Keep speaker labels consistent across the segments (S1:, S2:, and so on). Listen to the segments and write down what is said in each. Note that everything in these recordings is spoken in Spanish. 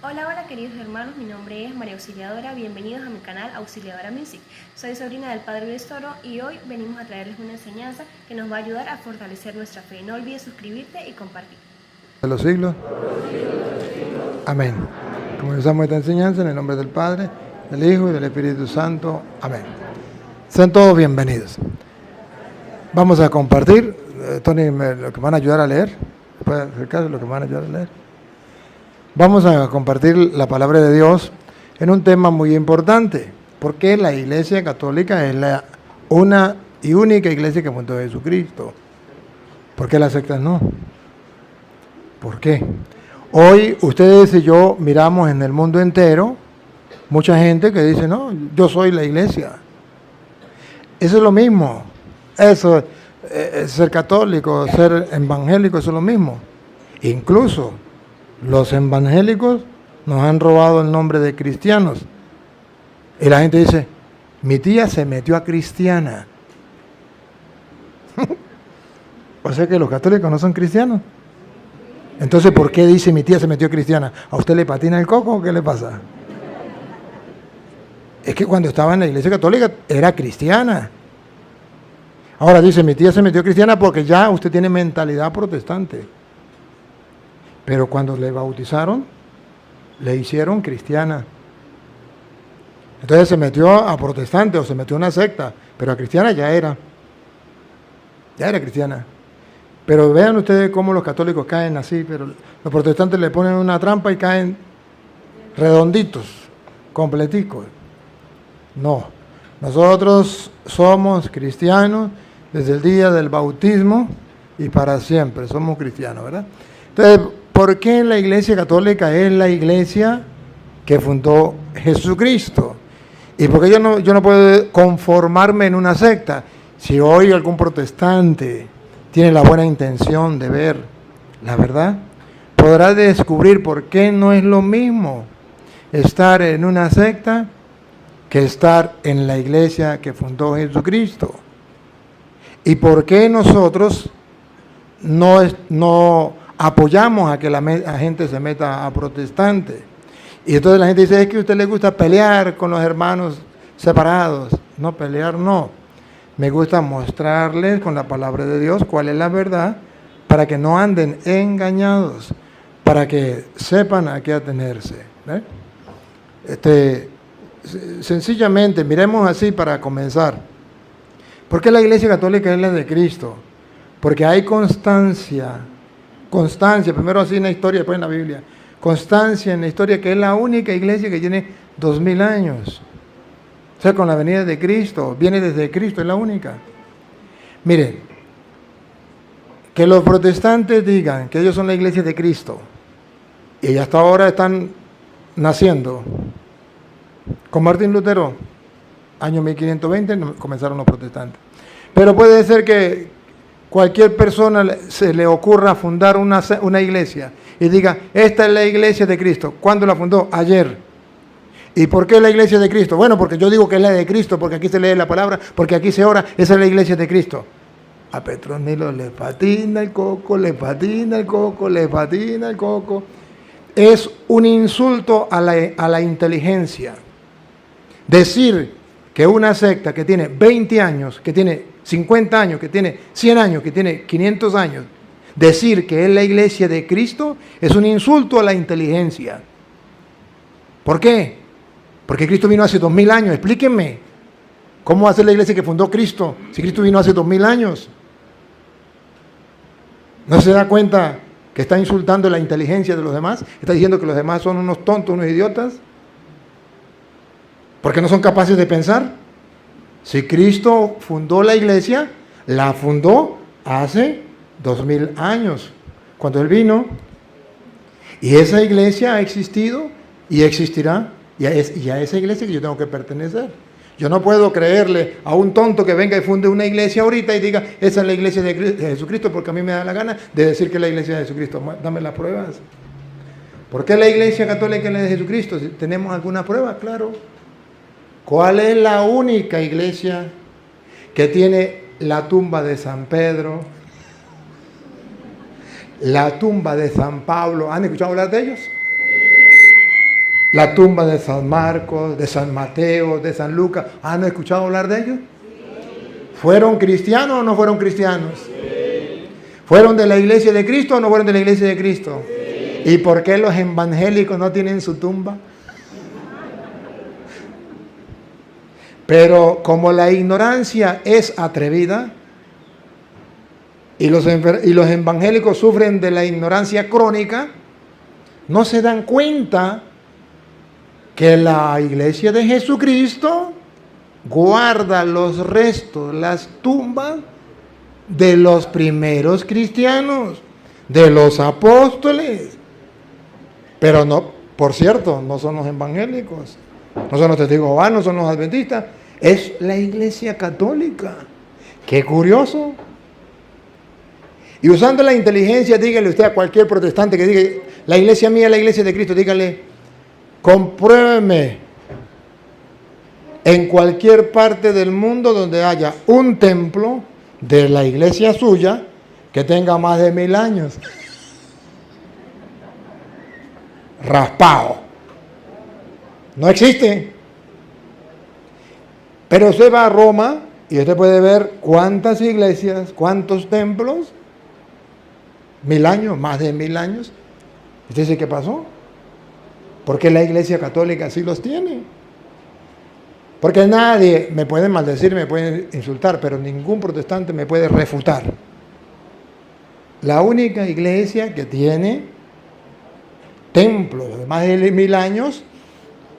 S1: Hola, hola queridos hermanos, mi nombre es María Auxiliadora, bienvenidos a mi canal Auxiliadora Music. Soy sobrina del Padre Luis Toro y hoy venimos a traerles una enseñanza que nos va a ayudar a fortalecer nuestra fe. No olvides suscribirte y compartir.
S2: De los siglos. Amén. Comenzamos esta enseñanza en el nombre del Padre, del Hijo y del Espíritu Santo. Amén. Sean todos bienvenidos. Vamos a compartir, Tony, lo que van a ayudar a leer. ¿Puede acercarse lo que van a ayudar a leer? Vamos a compartir la palabra de Dios en un tema muy importante, porque la Iglesia Católica es la una y única iglesia que fundó Jesucristo. ¿Por qué las sectas no? ¿Por qué? Hoy ustedes y yo miramos en el mundo entero mucha gente que dice, no, yo soy la iglesia. Eso es lo mismo. Eso, ser católico, ser evangélico, eso es lo mismo. Incluso los evangélicos nos han robado el nombre de cristianos. Y la gente dice, mi tía se metió a cristiana. O sea que los católicos no son cristianos. Entonces, ¿por qué dice mi tía se metió cristiana? ¿A usted le patina el coco o qué le pasa? Es que cuando estaba en la iglesia católica era cristiana. Ahora dice, mi tía se metió cristiana porque ya usted tiene mentalidad protestante. Pero cuando le bautizaron, le hicieron cristiana. Entonces se metió a protestante o se metió a una secta, pero a cristiana ya era. Ya era cristiana. Pero vean ustedes cómo los católicos caen así, pero los protestantes le ponen una trampa y caen redonditos, completicos. No, nosotros somos cristianos desde el día del bautismo y para siempre, somos cristianos, ¿verdad? Entonces, ¿por qué la Iglesia Católica es la iglesia que fundó Jesucristo? ¿Y por qué yo no puedo conformarme en una secta? Si hoy algún protestante tiene la buena intención de ver la verdad, podrá descubrir por qué no es lo mismo estar en una secta que estar en la iglesia que fundó Jesucristo. Y por qué nosotros no apoyamos a que la gente se meta a protestante. Y entonces la gente dice, es que a usted le gusta pelear con los hermanos separados. No, pelear no. Me gusta mostrarles con la palabra de Dios cuál es la verdad para que no anden engañados, para que sepan a qué atenerse. Sencillamente, miremos así para comenzar. ¿Por qué la Iglesia Católica es la de Cristo? Porque hay constancia, primero así en la historia, después en la Biblia, constancia en la historia que es la única iglesia que tiene 2000 años. O sea, con la venida de Cristo, viene desde Cristo, es la única. Miren, que los protestantes digan que ellos son la iglesia de Cristo y hasta ahora están naciendo. Con Martín Lutero, año 1520, comenzaron los protestantes. Pero puede ser que cualquier persona se le ocurra fundar una iglesia y diga, esta es la iglesia de Cristo. ¿Cuándo la fundó? Ayer. ¿Y por qué la iglesia de Cristo? Bueno, porque yo digo que es la de Cristo, porque aquí se lee la palabra, porque aquí se ora, esa es la iglesia de Cristo. A Petronilo le patina el coco, le patina el coco, le patina el coco. Es un insulto a la inteligencia. Decir que una secta que tiene 20 años, que tiene 50 años, que tiene 100 años, que tiene 500 años, decir que es la iglesia de Cristo es un insulto a la inteligencia. ¿Por qué? Porque Cristo vino hace 2000 años. Explíquenme, ¿cómo hace la iglesia que fundó Cristo si Cristo vino hace 2000 años? ¿No se da cuenta que está insultando la inteligencia de los demás? ¿Está diciendo que los demás son unos tontos, unos idiotas? ¿Porque no son capaces de pensar? Si Cristo fundó la iglesia, la fundó hace 2000 años, cuando Él vino. Y esa iglesia ha existido y existirá. Y a esa iglesia que yo tengo que pertenecer. Yo no puedo creerle a un tonto que venga y funde una iglesia ahorita y diga, esa es la iglesia de Jesucristo, porque a mí me da la gana de decir que es la iglesia de Jesucristo. Dame las pruebas. ¿Por qué la iglesia católica es la de Jesucristo? Si tenemos alguna prueba, claro. ¿Cuál es la única iglesia que tiene la tumba de San Pedro, la tumba de San Pablo? ¿Han escuchado hablar de ellos? La tumba de San Marcos, de San Mateo, de San Lucas. ¿Han escuchado hablar de ellos? ¿Fueron cristianos o no fueron cristianos? ¿Fueron de la iglesia de Cristo o no fueron de la iglesia de Cristo? ¿Y por qué los evangélicos no tienen su tumba? Pero como la ignorancia es atrevida y los evangélicos sufren de la ignorancia crónica, no se dan cuenta que la iglesia de Jesucristo guarda los restos, las tumbas de los primeros cristianos, de los apóstoles. Pero no, por cierto, no son los evangélicos, no son los testigos de Jehová, no son los adventistas, es la iglesia católica. Qué curioso. Y usando la inteligencia, dígale usted a cualquier protestante que diga, la iglesia mía es la iglesia de Cristo, dígale, compruébeme en cualquier parte del mundo donde haya un templo de la iglesia suya que tenga más de 1000 años. Raspado. No existe. Pero usted va a Roma y usted puede ver cuántas iglesias, cuántos templos, 1000 años, más de 1000 años. Usted dice, ¿qué pasó? Porque la iglesia católica sí los tiene. Porque nadie me puede maldecir, me puede insultar, pero ningún protestante me puede refutar. La única iglesia que tiene templos de más de 1000 años,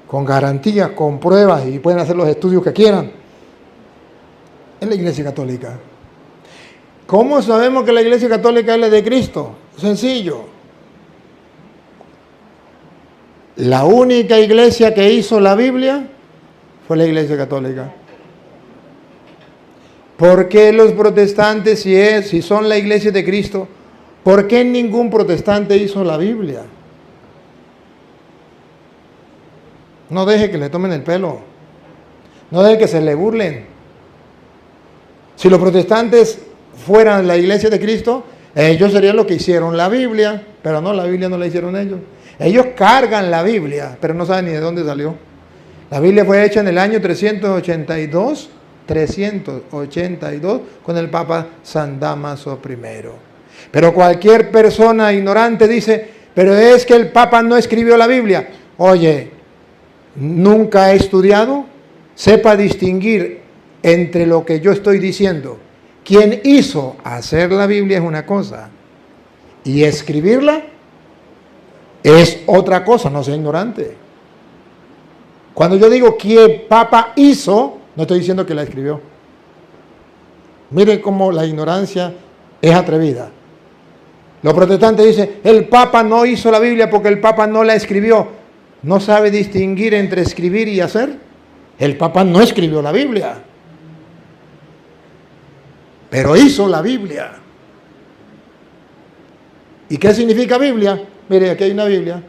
S2: con garantías, con pruebas, y pueden hacer los estudios que quieran, es la iglesia católica. ¿Cómo sabemos que la iglesia católica es la de Cristo? Sencillo. La única iglesia que hizo la Biblia fue la iglesia católica. ¿Por qué los protestantes, si son la iglesia de Cristo, por qué ningún protestante hizo la Biblia? No deje que le tomen el pelo. No deje que se le burlen. Si los protestantes fueran la iglesia de Cristo, ellos serían los que hicieron la Biblia, pero no, la Biblia no la hicieron ellos. Ellos cargan la Biblia, pero no saben ni de dónde salió. La Biblia fue hecha en el año 382 con el Papa San Dámaso I. Pero cualquier persona ignorante dice, pero es que el Papa no escribió la Biblia. Oye, nunca he estudiado, sepa distinguir entre lo que yo estoy diciendo. Quien hizo hacer la Biblia es una cosa y escribirla es otra cosa, no sea ignorante. Cuando yo digo que el Papa hizo, no estoy diciendo que la escribió. Miren cómo la ignorancia es atrevida. Los protestantes dicen, el Papa no hizo la Biblia porque el Papa no la escribió. ¿No sabe distinguir entre escribir y hacer? El Papa no escribió la Biblia, pero hizo la Biblia. ¿Y qué significa Biblia? Mire, aquí hay una Biblia.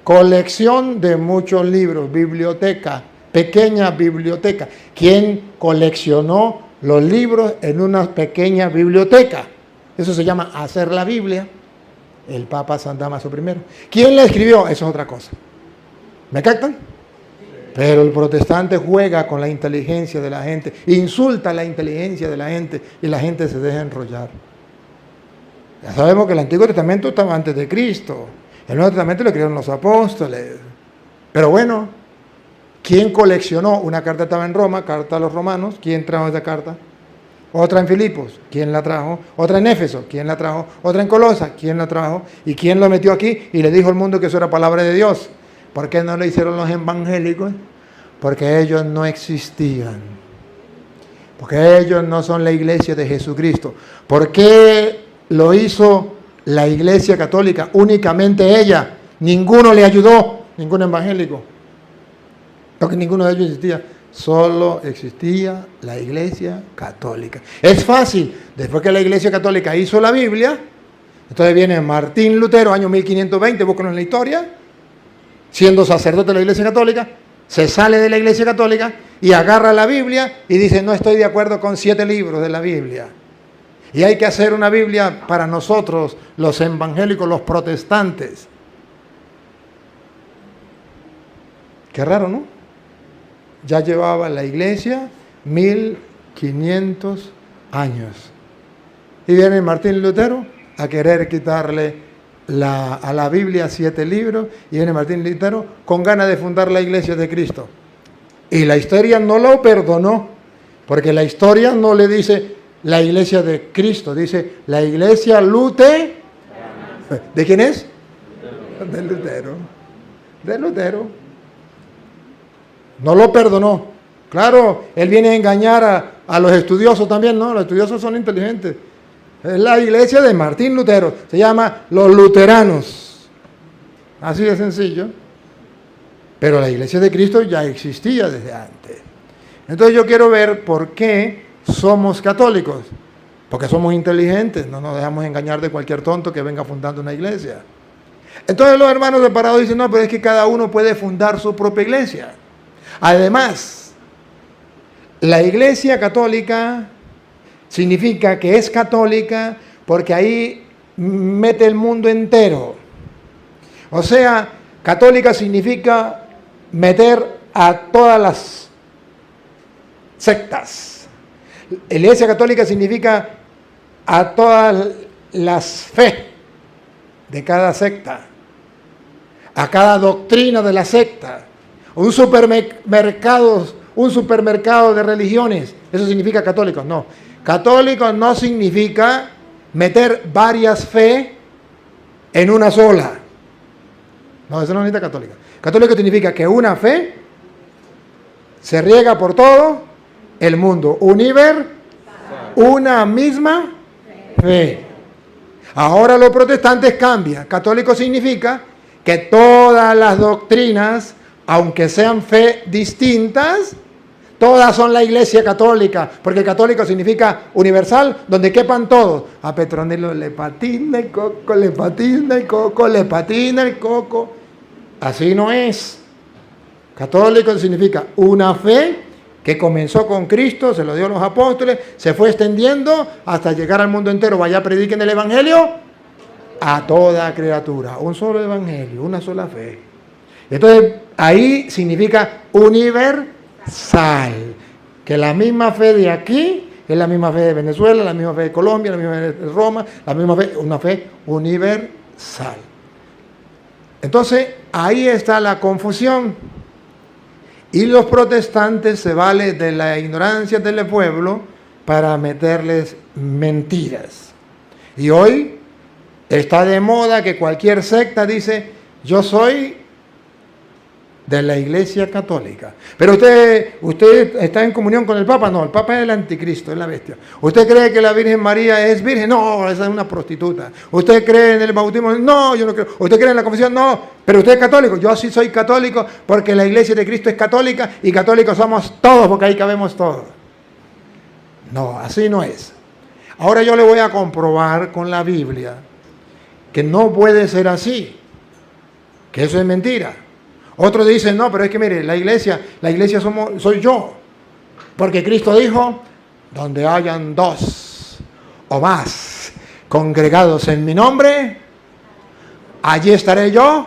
S2: Colección de muchos libros, biblioteca, pequeña biblioteca. ¿Quién coleccionó los libros en una pequeña biblioteca? Eso se llama hacer la Biblia. El Papa San Dámaso I. ¿Quién la escribió? Eso es otra cosa. ¿Me captan? Pero el protestante juega con la inteligencia de la gente, insulta la inteligencia de la gente y la gente se deja enrollar. Ya sabemos que el Antiguo Testamento estaba antes de Cristo. El Nuevo Testamento lo escribieron los apóstoles. Pero bueno, ¿quién coleccionó? Una carta estaba en Roma, carta a los romanos. ¿Quién trajo esa carta? Otra en Filipos. ¿Quién la trajo? Otra en Éfeso. ¿Quién la trajo? Otra en Colosa. ¿Quién la trajo? ¿Y quién lo metió aquí? Y le dijo al mundo que eso era palabra de Dios. ¿Por qué no lo hicieron los evangélicos? Porque ellos no existían. Porque ellos no son la iglesia de Jesucristo. ¿Por qué lo hizo la iglesia católica? Únicamente ella. Ninguno le ayudó, ningún evangélico. Porque ninguno de ellos existía. Solo existía la iglesia católica. Es fácil. Después que la iglesia católica hizo la Biblia, entonces viene Martín Lutero, año 1520, búsquenlo en la historia, siendo sacerdote de la iglesia católica, se sale de la iglesia católica y agarra la Biblia y dice, no estoy de acuerdo con 7 libros de la Biblia. Y hay que hacer una Biblia para nosotros, los evangélicos, los protestantes. Qué raro, ¿no? Ya llevaba la iglesia 1500 años. Y viene Martín Lutero a querer quitarle a la Biblia 7 libros, y viene Martín Lutero con ganas de fundar la iglesia de Cristo. Y la historia no lo perdonó, porque la historia no le dice la iglesia de Cristo, dice la iglesia luterana. ¿De quién es? De Lutero. De Lutero. No lo perdonó. Claro, él viene a engañar a los estudiosos también, ¿no? Los estudiosos son inteligentes. Es la iglesia de Martín Lutero. Se llama los luteranos. Así de sencillo. Pero la iglesia de Cristo ya existía desde antes. Entonces yo quiero ver por qué somos católicos. Porque somos inteligentes. No nos dejamos engañar de cualquier tonto que venga fundando una iglesia. Entonces los hermanos separados dicen, no, pero es que cada uno puede fundar su propia iglesia. Además, la iglesia católica significa que es católica porque ahí mete el mundo entero. O sea, católica significa meter a todas las sectas. La iglesia católica significa a todas las fe de cada secta, a cada doctrina de la secta. Un supermercado de religiones, eso significa católicos. No, católico no significa meter varias fe en una sola. No, eso no necesita católico. Católico significa que una fe se riega por todo el mundo. Una misma fe. Ahora los protestantes cambian. Católico significa que todas las doctrinas, aunque sean fe distintas, todas son la iglesia católica, porque católico significa universal, donde quepan todos. A Petronilo le patina el coco, le patina el coco, le patina el coco. Así no es. Católico significa una fe que comenzó con Cristo, se lo dio a los apóstoles, se fue extendiendo hasta llegar al mundo entero. Vaya, prediquen el evangelio a toda criatura. Un solo evangelio, una sola fe. Entonces, ahí significa universal. Que la misma fe de aquí es la misma fe de Venezuela, la misma fe de Colombia, la misma fe de Roma, la misma fe, una fe universal. Entonces, ahí está la confusión. Y los protestantes se valen de la ignorancia del pueblo para meterles mentiras. Y hoy está de moda que cualquier secta dice, yo soy de la iglesia católica. Pero usted está en comunión con el Papa. No, el Papa es el anticristo, es la bestia. ¿Usted cree que la Virgen María es virgen? No, esa es una prostituta. ¿Usted cree en el bautismo? No, yo no creo. ¿Usted cree en la confesión? No, pero usted es católico. Yo sí soy católico porque la iglesia de Cristo es católica y católicos somos todos porque ahí cabemos todos. No, así no es. Ahora yo le voy a comprobar con la Biblia que no puede ser así, que eso es mentira. Otros dicen, no, pero es que mire, la iglesia soy yo. Porque Cristo dijo, donde hayan dos o más congregados en mi nombre, allí estaré yo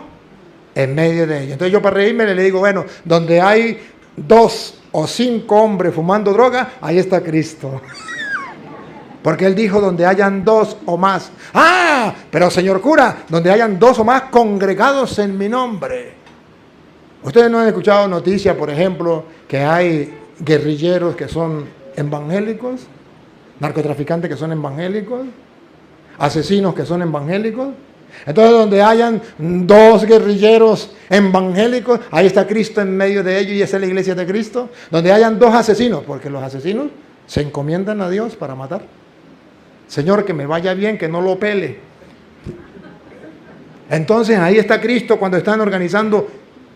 S2: en medio de ellos. Entonces yo para reírme le digo, bueno, donde hay 2 o 5 hombres fumando droga, ahí está Cristo. Porque Él dijo, donde hayan 2 o más. Ah, pero señor cura, donde hayan 2 o más congregados en mi nombre. Ustedes no han escuchado noticias, por ejemplo, que hay guerrilleros que son evangélicos, narcotraficantes que son evangélicos, asesinos que son evangélicos. Entonces, donde hayan 2 guerrilleros evangélicos, ahí está Cristo en medio de ellos y esa es la iglesia de Cristo. Donde hayan 2 asesinos, porque los asesinos se encomiendan a Dios para matar. Señor, que me vaya bien, que no lo pele. Entonces, ahí está Cristo cuando están organizando.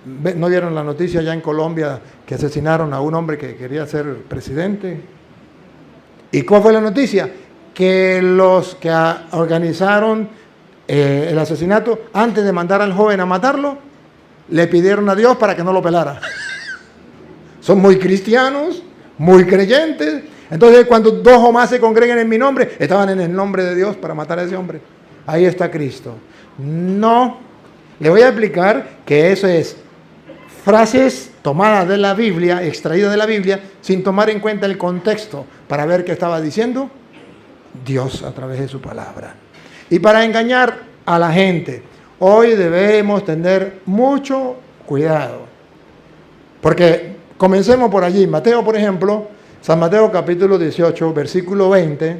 S2: ¿No vieron la noticia allá en Colombia que asesinaron a un hombre que quería ser presidente? ¿Y cuál fue la noticia? Que los que organizaron el asesinato, antes de mandar al joven a matarlo, le pidieron a Dios para que no lo pelara. Son muy cristianos, muy creyentes. Entonces, cuando 2 o más se congreguen en mi nombre, estaban en el nombre de Dios para matar a ese hombre. Ahí está Cristo. No, le voy a explicar que eso es frases tomadas de la Biblia, extraídas de la Biblia, sin tomar en cuenta el contexto para ver qué estaba diciendo Dios a través de su palabra. Y para engañar a la gente, hoy debemos tener mucho cuidado. Porque comencemos por allí. Mateo, por ejemplo, San Mateo capítulo 18, versículo 20,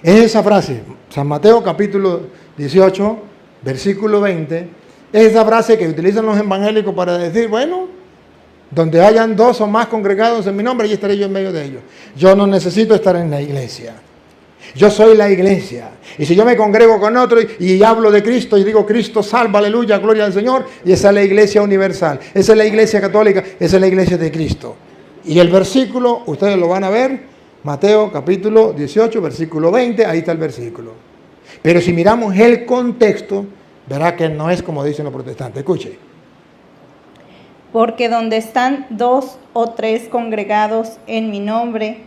S2: es esa frase. San Mateo capítulo 18, versículo 20, es esa frase que utilizan los evangélicos para decir, bueno, donde hayan dos o más congregados en mi nombre, allí estaré yo en medio de ellos. Yo no necesito estar en la iglesia. Yo soy la iglesia. Y si yo me congrego con otro y hablo de Cristo y digo Cristo salva, aleluya, gloria al Señor, y esa es la iglesia universal, esa es la iglesia católica, esa es la iglesia de Cristo. Y el versículo, ustedes lo van a ver, Mateo capítulo 18, versículo 20, ahí está el versículo. Pero si miramos el contexto, verá que no es como dicen los protestantes. Escuche.
S3: Porque donde están 2 o 3 congregados en mi nombre,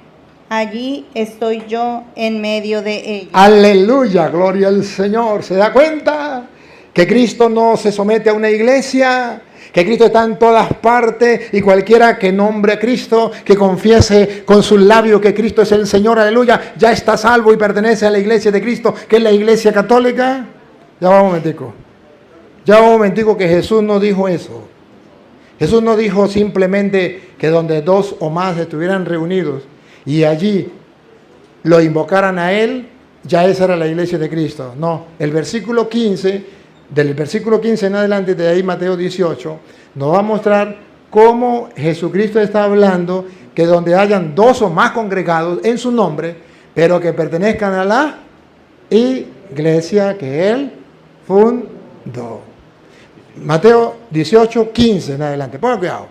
S3: allí estoy yo en medio de ellos.
S2: Aleluya, gloria al Señor. ¿Se da cuenta que Cristo no se somete a una iglesia? Que Cristo está en todas partes y cualquiera que nombre a Cristo, que confiese con sus labios que Cristo es el Señor, aleluya, ya está salvo y pertenece a la iglesia de Cristo, que es la iglesia católica. Ya va un momentico que Jesús no dijo eso. Jesús no dijo simplemente que donde 2 o más estuvieran reunidos y allí lo invocaran a Él, ya esa era la iglesia de Cristo. No, el versículo 15, del versículo 15 en adelante, de ahí Mateo 18, nos va a mostrar cómo Jesucristo está hablando que donde hayan 2 o más congregados en su nombre, pero que pertenezcan a la iglesia que Él fundó. Mateo 18, 15 en adelante. Pongan cuidado.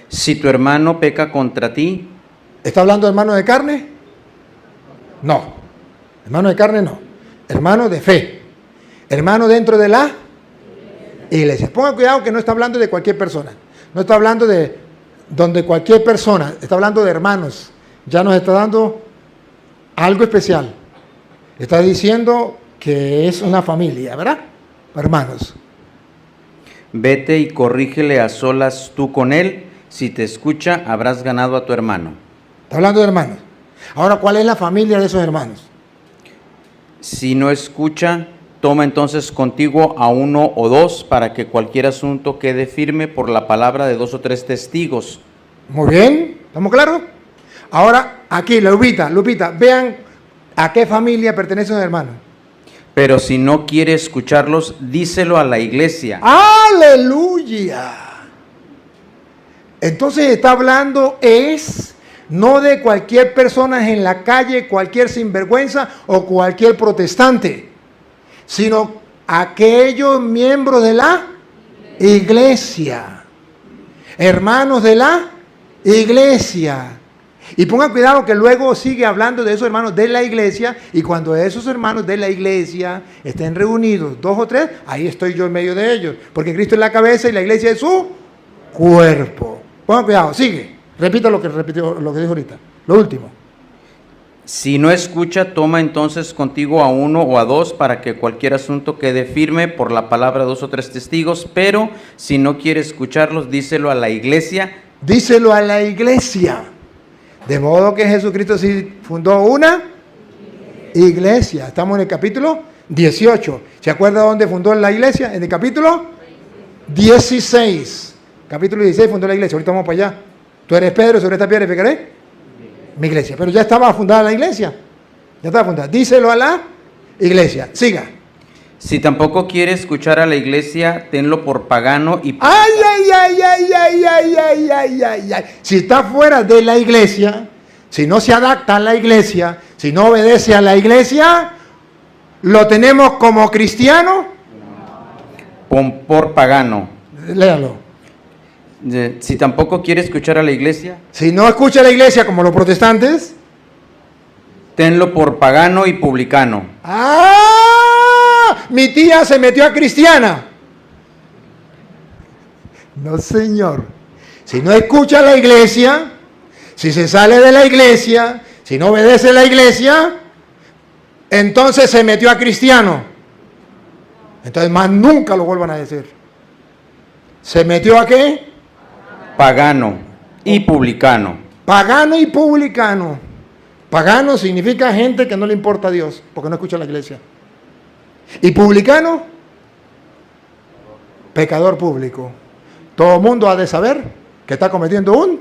S4: Si tu hermano peca contra ti.
S2: ¿Está hablando de hermano de carne? No. Hermano de carne no. Hermano de fe. Hermano dentro de la iglesia. Pongan cuidado que no está hablando de cualquier persona. No está hablando de donde cualquier persona. Está hablando de hermanos. Ya nos está dando algo especial. Está diciendo que es una familia, ¿verdad? Hermanos.
S4: Vete y corrígele a solas tú con él. Si te escucha, habrás ganado a tu hermano.
S2: Está hablando de hermanos. Ahora, ¿cuál es la familia de esos hermanos?
S4: Si no escucha, toma entonces contigo a 1 o 2 para que cualquier asunto quede firme por la palabra de 2 o 3 testigos.
S2: Muy bien, ¿estamos claros? Ahora, aquí, Lupita, vean a qué familia pertenecen los hermanos.
S4: Pero si no quiere escucharlos, díselo a la iglesia.
S2: ¡Aleluya! Entonces está hablando no de cualquier persona en la calle, cualquier sinvergüenza o cualquier protestante, sino aquellos miembros de la iglesia, hermanos de la iglesia. Y pongan cuidado que luego sigue hablando de esos hermanos de la iglesia, y cuando esos hermanos de la iglesia estén reunidos 2 o 3, ahí estoy yo en medio de ellos, porque Cristo es la cabeza y la iglesia es su cuerpo. Pongan cuidado, sigue. Repito lo que dijo ahorita. Lo último.
S4: Si no escucha, toma entonces contigo a 1 o a 2 para que cualquier asunto quede firme por la palabra de 2 o 3 testigos, pero si no quiere escucharlos, díselo a la iglesia.
S2: Díselo a la iglesia. De modo que Jesucristo sí fundó una iglesia. Estamos en el capítulo 18. ¿Se acuerda dónde fundó la iglesia? En el capítulo 16. Capítulo 16 fundó la iglesia. Ahorita vamos para allá. Tú eres Pedro, sobre esta piedra edificaré mi iglesia. Pero ya estaba fundada la iglesia. Ya estaba fundada. Díselo a la iglesia. Siga.
S4: Si tampoco quiere escuchar a la iglesia, tenlo por pagano y...
S2: ¡Ay! Si está fuera de la iglesia, si no se adapta a la iglesia, si no obedece a la iglesia, ¿lo tenemos como cristiano?
S4: Por pagano.
S2: Léalo.
S4: Si tampoco quiere escuchar a la iglesia...
S2: Si no escucha a la iglesia como los protestantes,
S4: tenlo por pagano y publicano.
S2: Mi tía se metió a cristiana. No, señor. Si no escucha a la iglesia, si se sale de la iglesia, si no obedece a la iglesia, entonces se metió a cristiano. Entonces más nunca lo vuelvan a decir. ¿Se metió a qué?
S4: Pagano y publicano.
S2: Pagano y publicano. Pagano significa gente que no le importa a Dios, porque no escucha la iglesia. Y publicano, pecador público. Todo el mundo ha de saber que está cometiendo un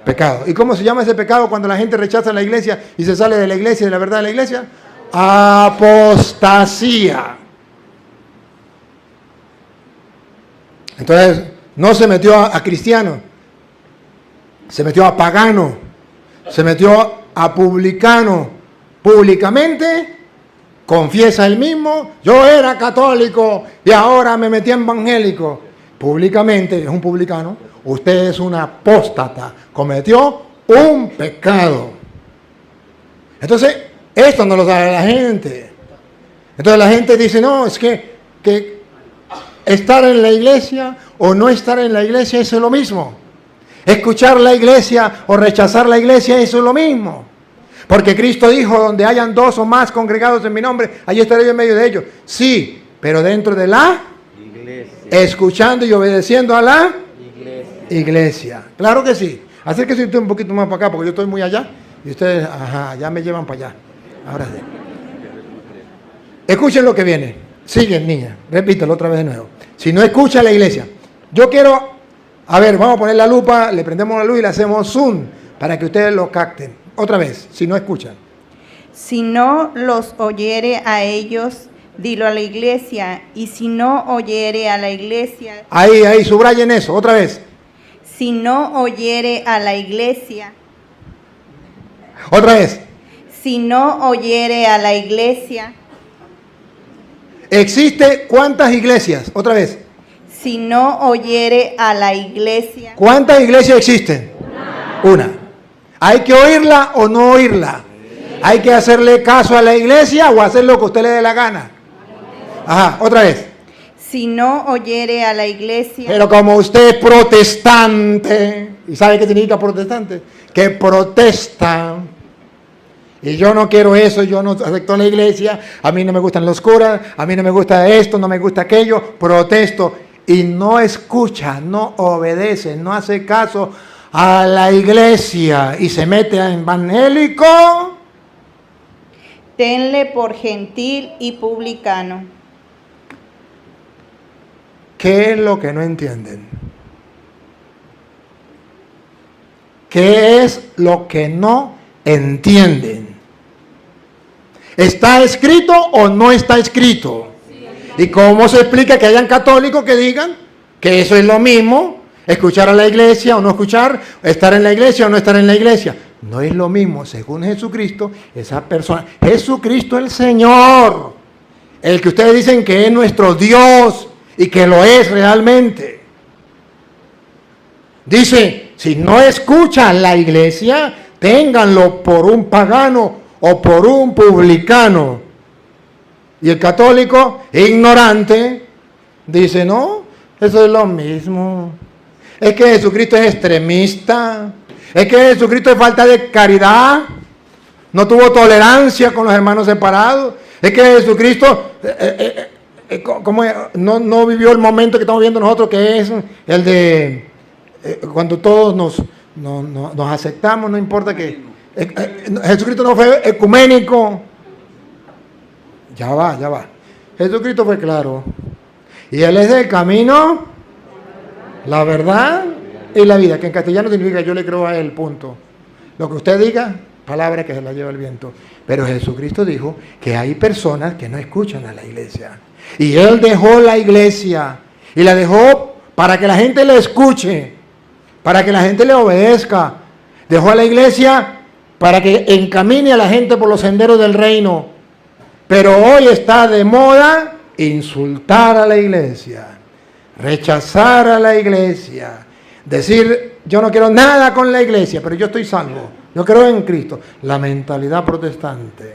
S2: pecado. ¿Y cómo se llama ese pecado cuando la gente rechaza la iglesia y se sale de la iglesia y de la verdad de la iglesia? Apostasía. Entonces, no se metió a cristiano, se metió a pagano, se metió a publicano. Públicamente confiesa él mismo: yo era católico y ahora me metí en evangélico. Públicamente es un publicano. Usted es un apóstata, cometió un pecado. Entonces, esto no lo sabe la gente. Entonces la gente dice: no, es que estar en la iglesia o no estar en la iglesia, eso es lo mismo. Escuchar la iglesia o rechazar la iglesia, eso es lo mismo. Porque Cristo dijo: donde hayan dos o más congregados en mi nombre, allí estaré yo en medio de ellos. Sí, pero dentro de la iglesia, escuchando y obedeciendo a la iglesia. Claro que sí. Acérquese usted un poquito más para acá, porque yo estoy muy allá y ustedes, ya me llevan para allá. Ahora sí. Escuchen lo que viene. Siguen, niña. Repítelo otra vez de nuevo. Si no escucha la iglesia. Yo quiero, vamos a poner la lupa, le prendemos la luz y le hacemos zoom para que ustedes lo capten. Otra vez, si no escuchan.
S3: Si no los oyere a ellos, dilo a la iglesia. Y si no oyere a la iglesia...
S2: Ahí, subrayen eso, otra vez.
S3: Si no oyere a la iglesia...
S2: Otra vez.
S3: Si no oyere a la iglesia...
S2: ¿Existe cuántas iglesias? Otra vez.
S3: Si no oyere a la iglesia...
S2: ¿Cuántas iglesias existen? Una. ¿Hay que oírla o no oírla? ¿Hay que hacerle caso a la iglesia o hacer lo que a usted le dé la gana? Otra vez.
S3: Si no oyere a la iglesia...
S2: Pero como usted es protestante, ¿y sabe qué significa protestante? Que protesta. Y yo no quiero eso, yo no acepto la iglesia, a mí no me gustan los curas, a mí no me gusta esto, no me gusta aquello, protesto. Y no escucha, no obedece, no hace caso a la iglesia y se mete a evangélico.
S3: Tenle por gentil y publicano.
S2: ¿Qué es lo que no entienden? ¿Qué es lo que no entienden? ¿Está escrito o no está escrito? ¿Y cómo se explica que hayan católicos que digan que eso es lo mismo, escuchar a la iglesia o no escuchar, estar en la iglesia o no estar en la iglesia? No es lo mismo, según Jesucristo, esa persona, Jesucristo el Señor, el que ustedes dicen que es nuestro Dios y que lo es realmente. Dice: si no escuchan la iglesia, ténganlo por un pagano o por un publicano. Y el católico, ignorante, dice: no, eso es lo mismo. Es que Jesucristo es extremista. Es que Jesucristo es falta de caridad. No tuvo tolerancia con los hermanos separados. Es que Jesucristo no vivió el momento que estamos viendo nosotros, que es el de cuando todos nos aceptamos, no importa que Jesucristo no fue ecuménico. Ya va. Jesucristo fue claro. Y Él es el camino, la verdad y la vida. Que en castellano significa yo le creo a Él, punto. Lo que usted diga, palabra que se la lleva el viento. Pero Jesucristo dijo que hay personas que no escuchan a la iglesia. Y Él dejó la iglesia. Y la dejó para que la gente le escuche. Para que la gente le obedezca. Dejó a la iglesia para que encamine a la gente por los senderos del reino. Pero hoy está de moda insultar a la iglesia, rechazar a la iglesia, decir: yo no quiero nada con la iglesia, pero yo estoy salvo, yo creo en Cristo. La mentalidad protestante.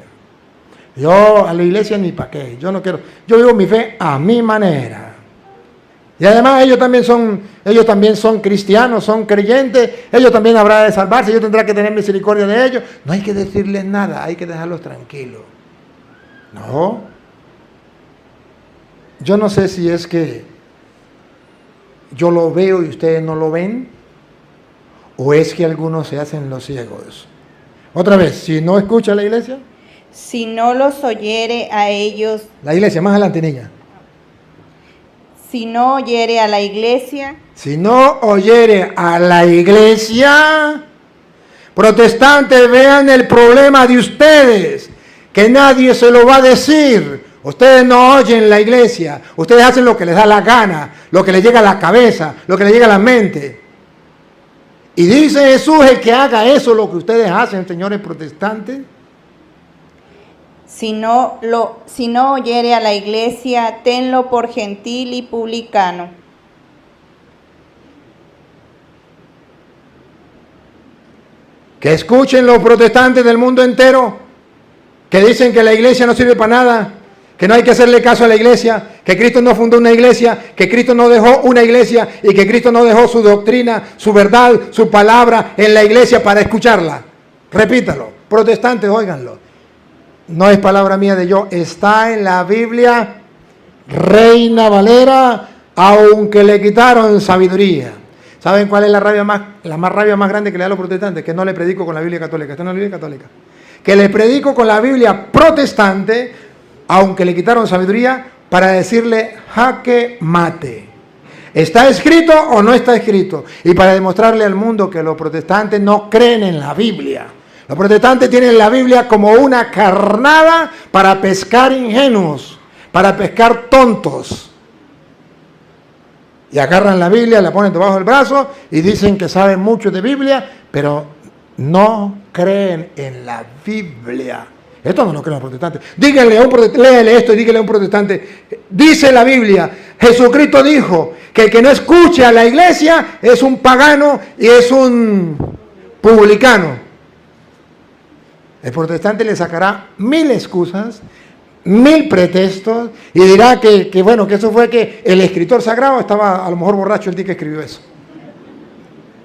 S2: Yo a la iglesia ni para qué, yo no quiero, yo vivo mi fe a mi manera. Y además ellos también son cristianos, son creyentes, ellos también habrá de salvarse, yo tendré que tener misericordia de ellos. No hay que decirles nada, hay que dejarlos tranquilos. No. Yo no sé si es que yo lo veo y ustedes no lo ven? ¿O es que algunos se hacen los ciegos? Otra vez, si no escucha la iglesia.
S3: Si no los oyere a ellos,
S2: La iglesia, más adelante, niña.
S3: si no oyere a la iglesia,
S2: Si no oyere a la iglesia, protestantes, vean el problema de ustedes, que nadie se lo va a decir. Ustedes no oyen la iglesia, ustedes hacen lo que les da la gana, lo que les llega a la cabeza, lo que les llega a la mente. Y dice Jesús, el que haga eso, lo que ustedes hacen, señores protestantes,
S3: si no oyere a la iglesia, tenlo por gentil y publicano.
S2: que escuchen los protestantes del mundo entero, que dicen que la iglesia no sirve para nada, que no hay que hacerle caso a la iglesia, que Cristo no fundó una iglesia, que Cristo no dejó una iglesia y que Cristo no dejó su doctrina, su verdad, su palabra en la iglesia para escucharla. Repítalo, protestantes, óiganlo. No es palabra mía de yo, está en la Biblia, Reina Valera, aunque le quitaron sabiduría. ¿Saben cuál es la rabia más grande que le da a los protestantes? Que no le predico con la Biblia católica. Está en la Biblia católica. Que le predico con la Biblia protestante, aunque le quitaron sabiduría, para decirle jaque mate. ¿Está escrito o no está escrito? Y para demostrarle al mundo que los protestantes no creen en la Biblia. Los protestantes tienen la Biblia como una carnada para pescar ingenuos, para pescar tontos. Y agarran la Biblia, la ponen debajo del brazo y dicen que saben mucho de Biblia, pero no creen en la Biblia. Esto no lo creen los protestantes. Díganle a un protestante, léale esto y díganle a un protestante. Dice la Biblia, Jesucristo dijo que el que no escuche a la iglesia es un pagano y es un publicano. El protestante le sacará 1000 excusas, 1000 pretextos y dirá que bueno, que eso fue que el escritor sagrado estaba a lo mejor borracho el día que escribió eso.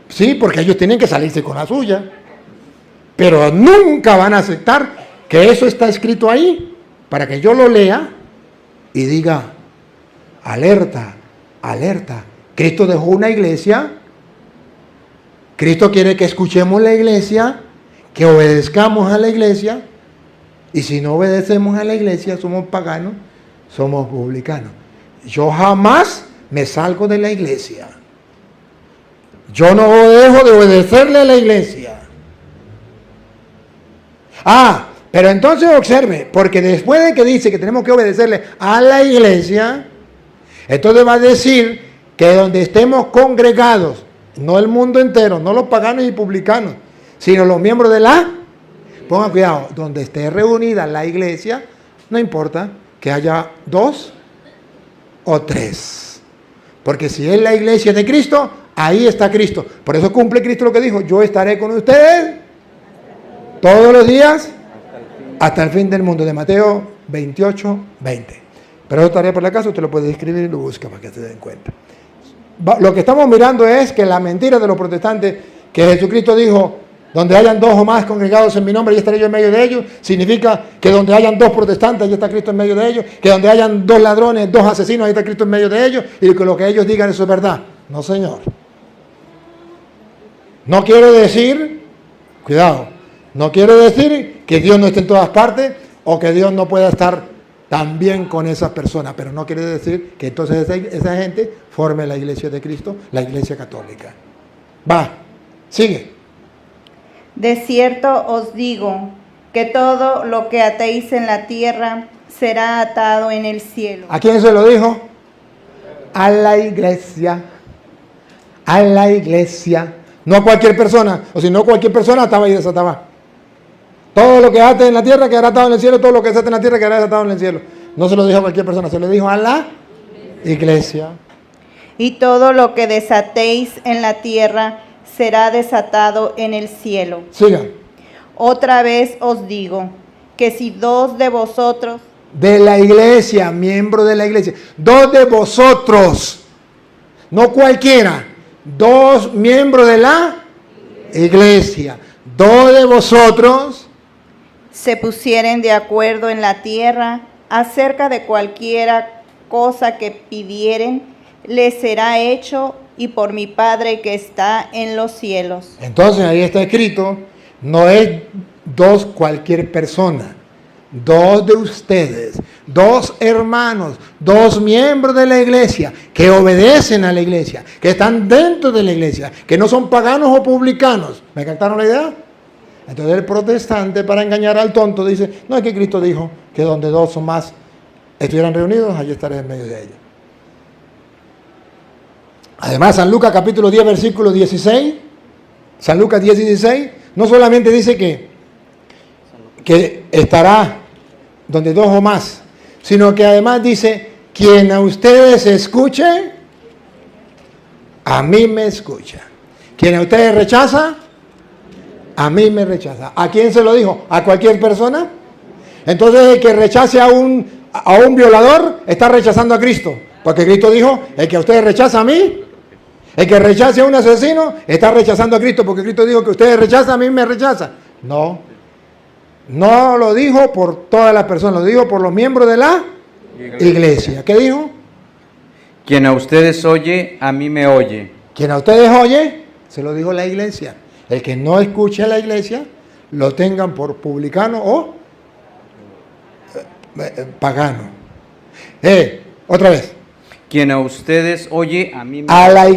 S2: Sí, porque ellos tienen que salirse con la suya, pero nunca van a aceptar que eso está escrito ahí para que yo lo lea y diga, alerta, alerta, Cristo dejó una iglesia, Cristo quiere que escuchemos la iglesia, que obedezcamos a la iglesia. Y si no obedecemos a la iglesia, somos paganos, somos publicanos. Yo jamás me salgo de la iglesia. Yo no dejo de obedecerle a la iglesia. Pero entonces observe, porque después de que dice que tenemos que obedecerle a la iglesia, entonces va a decir que donde estemos congregados, no el mundo entero, no los paganos y publicanos, sino los miembros de la... Pongan cuidado, donde esté reunida la iglesia, no importa que haya 2 o 3. Porque si es la iglesia de Cristo, ahí está Cristo. Por eso cumple Cristo lo que dijo, yo estaré con ustedes todos los días hasta el fin del mundo, de Mateo 28, 20. Pero eso tarea por la casa, usted lo puede escribir y lo busca para que se den cuenta. Lo que estamos mirando es que la mentira de los protestantes, que Jesucristo dijo, donde hayan 2 o más congregados en mi nombre, y estaré yo en medio de ellos, significa que donde hayan 2 protestantes, ahí está Cristo en medio de ellos, que donde hayan 2 ladrones, 2 asesinos, ahí está Cristo en medio de ellos, y que lo que ellos digan eso es verdad. No, señor. No quiero decir, cuidado, no quiero decir que Dios no esté en todas partes, o que Dios no pueda estar también con esas personas, pero no quiere decir que entonces esa gente forme la iglesia de Cristo, la iglesia católica. Va, sigue.
S3: De cierto os digo que todo lo que atéis en la tierra será atado en el cielo.
S2: ¿A quién se lo dijo? A la iglesia. A la iglesia. No a cualquier persona. O si no, cualquier persona ataba y desataba. Todo lo que ate en la tierra quedará atado en el cielo. Todo lo que desate en la tierra quedará desatado en el cielo. No se lo dijo a cualquier persona. Se lo dijo a la iglesia.
S3: Y todo lo que desatéis en la tierra será desatado en el cielo.
S2: Sigan.
S3: Otra vez os digo que si 2 de vosotros...
S2: De la iglesia, miembro de la iglesia. 2 de vosotros. No cualquiera. 2 miembros de la iglesia. 2 de vosotros
S3: se pusieren de acuerdo en la tierra acerca de cualquiera cosa que pidieren, le será hecho y por mi Padre que está en los cielos.
S2: Entonces ahí está escrito, no es dos cualquier persona, dos de ustedes, dos hermanos, dos miembros de la iglesia que obedecen a la iglesia, que están dentro de la iglesia, que no son paganos o publicanos. ¿Me captaron la idea? Entonces el protestante, para engañar al tonto, dice, no, es que Cristo dijo que donde dos o más estuvieran reunidos, allí estaré en medio de ellos. Además, San Lucas capítulo 10, versículo 16, San Lucas 10, 16, no solamente dice que estará donde dos o más, sino que además dice, quien a ustedes escuche, a mí me escucha. Quien a ustedes rechaza, a mí me rechaza. ¿A quién se lo dijo? ¿A cualquier persona? Entonces el que rechace a un violador está rechazando a Cristo, porque Cristo dijo, el que a ustedes rechaza a mí, el que rechace a un asesino está rechazando a Cristo, porque Cristo dijo que ustedes rechazan, a mí me rechaza. No lo dijo por todas las personas, lo dijo por los miembros de la iglesia. ¿Qué dijo?
S4: Quien a ustedes oye, a mí me oye.
S2: Quien a ustedes oye, se lo dijo la iglesia. El que no escuche a la iglesia, lo tengan por publicano o pagano. Otra vez.
S4: Quien a ustedes oye, a mí me
S2: A
S4: oye.
S2: la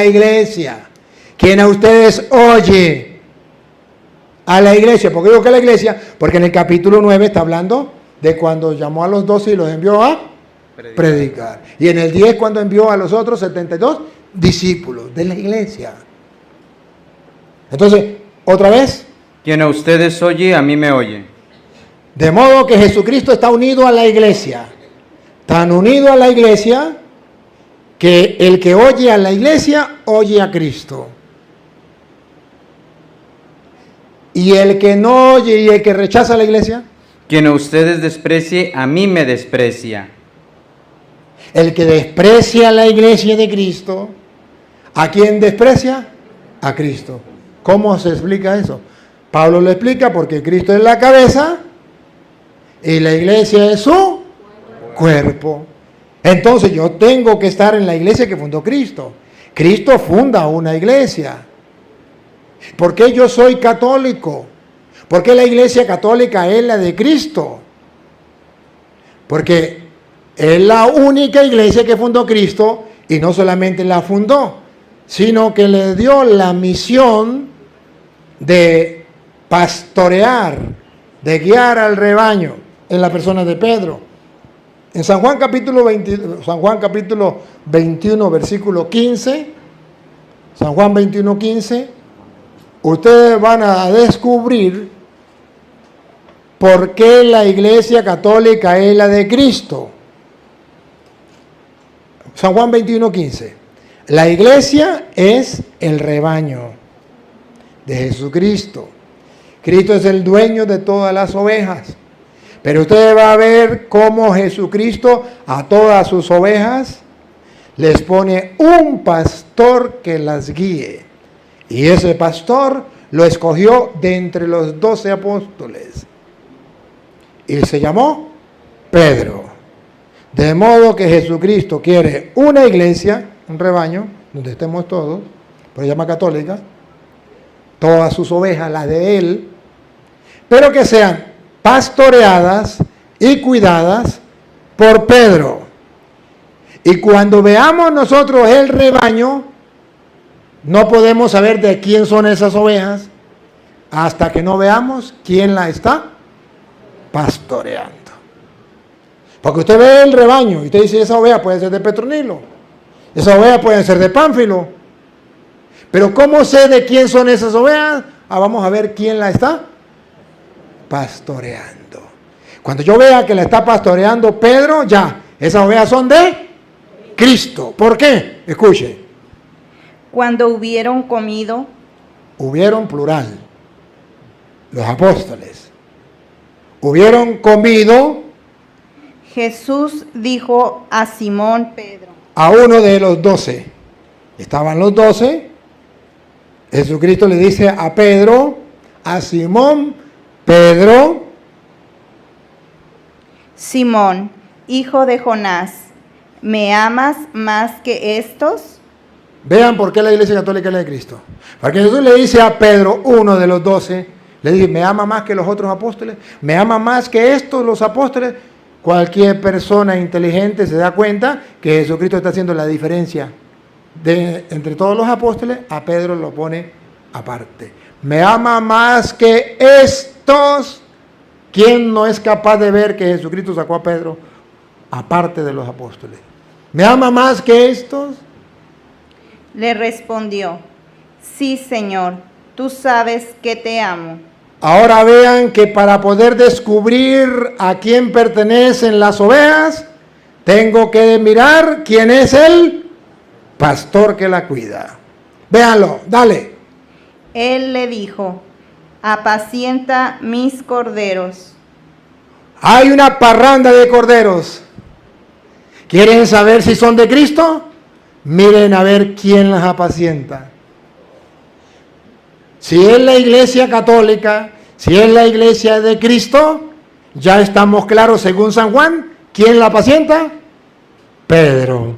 S2: iglesia. Quien a ustedes oye. A la iglesia. ¿Por qué digo que a la iglesia? Porque en el capítulo 9 está hablando de cuando llamó a los 12 y los envió a predicar. Y en el 10 cuando envió a los otros 72 discípulos de la iglesia. Entonces, otra vez.
S4: Quien a ustedes oye, a mí me oye.
S2: De modo que Jesucristo está unido a la iglesia. Tan unido a la iglesia que el que oye a la iglesia, oye a Cristo. Y el que no oye y el que rechaza a la iglesia,
S4: Quien a ustedes desprecie, a mí me desprecia.
S2: el que desprecia a la iglesia de Cristo, ¿a quién desprecia? A Cristo. ¿Cómo se explica eso? Pablo lo explica porque Cristo es la cabeza y la iglesia es su cuerpo. Entonces yo tengo que estar en la iglesia que fundó Cristo. Cristo funda una iglesia. ¿Por qué yo soy católico? ¿Por qué la iglesia católica es la de Cristo? Porque es la única iglesia que fundó Cristo y no solamente la fundó, sino que le dio la misión de pastorear, de guiar al rebaño en la persona de Pedro. En San Juan capítulo 21, versículo 15, San Juan 21, 15, ustedes van a descubrir por qué la iglesia católica es la de Cristo. San Juan 21, 15. La iglesia es el rebaño de Jesucristo. Cristo es el dueño de todas las ovejas. Pero usted va a ver cómo Jesucristo a todas sus ovejas les pone un pastor que las guíe. Y ese pastor lo escogió de entre los 12 apóstoles. Y se llamó Pedro. De modo que Jesucristo quiere una iglesia, un rebaño, donde estemos todos, por llama católica, todas sus ovejas, las de Él, pero que sean pastoreadas y cuidadas por Pedro. Y cuando veamos nosotros el rebaño, no podemos saber de quién son esas ovejas hasta que no veamos quién la está pastoreando. Porque usted ve el rebaño y usted dice, esa oveja puede ser de Petronilo, esa oveja puede ser de Pánfilo. Pero ¿cómo sé de quién son esas ovejas? Vamos a ver quién la está pastoreando. Cuando yo vea que la está pastoreando Pedro, ya, esas ovejas son de Cristo. ¿Por qué? Escuche.
S3: Cuando hubieron comido,
S2: Hubieron plural, los apóstoles. Hubieron comido,
S3: Jesús dijo a Simón Pedro,
S2: a uno de los 12. Estaban los 12. Jesucristo le dice a Pedro, a Simón, Pedro,
S3: Simón, hijo de Jonás, ¿me amas más que estos?
S2: Vean por qué la Iglesia Católica es la de Cristo. Porque Jesús le dice a Pedro, uno de los 12, le dice, ¿me ama más que los otros apóstoles? ¿Me ama más que estos, los apóstoles? Cualquier persona inteligente se da cuenta que Jesucristo está haciendo la diferencia entre todos los apóstoles. A Pedro lo pone aparte. ¿Me ama más que estos? ¿Quién no es capaz de ver que Jesucristo sacó a Pedro aparte de los apóstoles? ¿Me ama más que estos?
S3: Le respondió, sí, Señor, tú sabes que te amo.
S2: Ahora vean que para poder descubrir a quién pertenecen las ovejas, tengo que mirar quién es el pastor que la cuida. Véanlo, dale.
S3: Él le dijo, apacienta mis corderos.
S2: Hay una parranda de corderos. ¿Quieren saber si son de Cristo? Miren a ver quién las apacienta. Si es la Iglesia Católica, si es la Iglesia de Cristo, ya estamos claros según San Juan, ¿quién la apacienta? Pedro.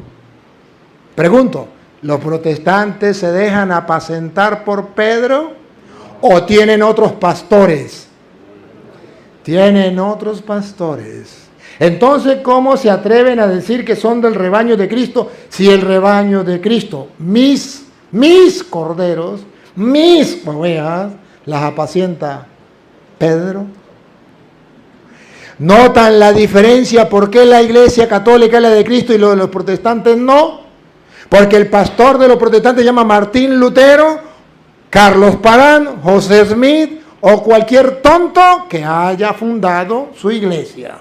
S2: Pregunto, ¿los protestantes se dejan apacentar por Pedro o tienen otros pastores? Tienen otros pastores. Entonces, ¿cómo se atreven a decir que son del rebaño de Cristo si el rebaño de Cristo, mis corderos, mis ovejas, las apacienta Pedro? ¿Notan la diferencia por qué la Iglesia Católica es la de Cristo y lo de los protestantes no? Porque el pastor de los protestantes se llama Martín Lutero, Carlos Pagán, José Smith o cualquier tonto que haya fundado su iglesia.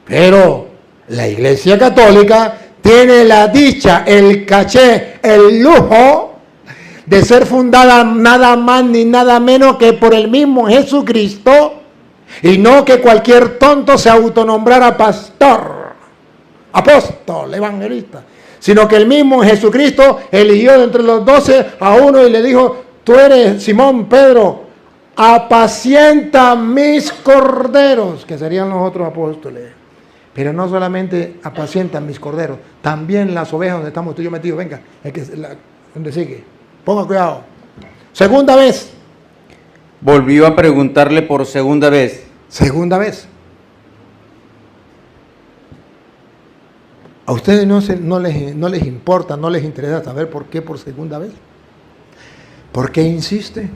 S2: Pero la Iglesia Católica tiene la dicha, el caché, el lujo de ser fundada nada más ni nada menos que por el mismo Jesucristo, y no que cualquier tonto se autonombrara pastor, apóstol, evangelista, sino que el mismo Jesucristo eligió de entre los 12 a uno y le dijo, tú eres Simón Pedro, apacienta mis corderos, que serían los otros apóstoles. Pero no solamente apacientan mis corderos, también las ovejas donde estamos tú y yo metidos. Venga, donde sigue. Ponga cuidado. Segunda vez.
S4: Volvió a preguntarle por segunda vez.
S2: Segunda vez. ¿A ustedes no les importa, no les interesa saber por qué por segunda vez? ¿Por qué insiste?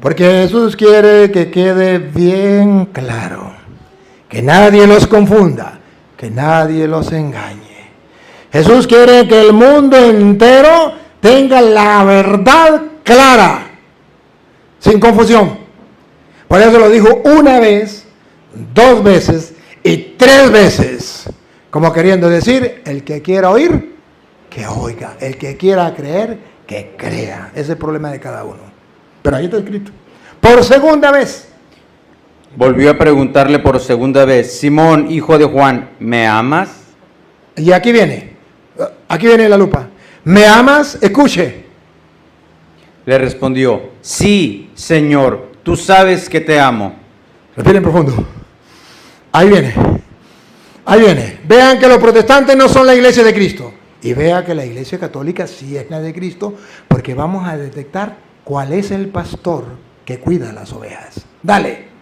S2: Porque Jesús quiere que quede bien claro. Que nadie los confunda, que nadie los engañe. Jesús quiere que el mundo entero tenga la verdad clara, sin confusión. Por eso lo dijo una vez, 2 veces y 3 veces, como queriendo decir, el que quiera oír, que oiga, el que quiera creer, que crea. Ese es el problema de cada uno. Pero ahí está escrito. Por segunda vez.
S4: Volvió a preguntarle por segunda vez, Simón, hijo de Juan, ¿me amas?
S2: Y aquí viene la lupa. ¿Me amas? Escuche.
S4: Le respondió, sí, Señor, tú sabes que te amo.
S2: Respiren profundo. Ahí viene. Vean que los protestantes no son la iglesia de Cristo. Y vean que la iglesia católica sí es la de Cristo, porque vamos a detectar cuál es el pastor que cuida las ovejas. Dale.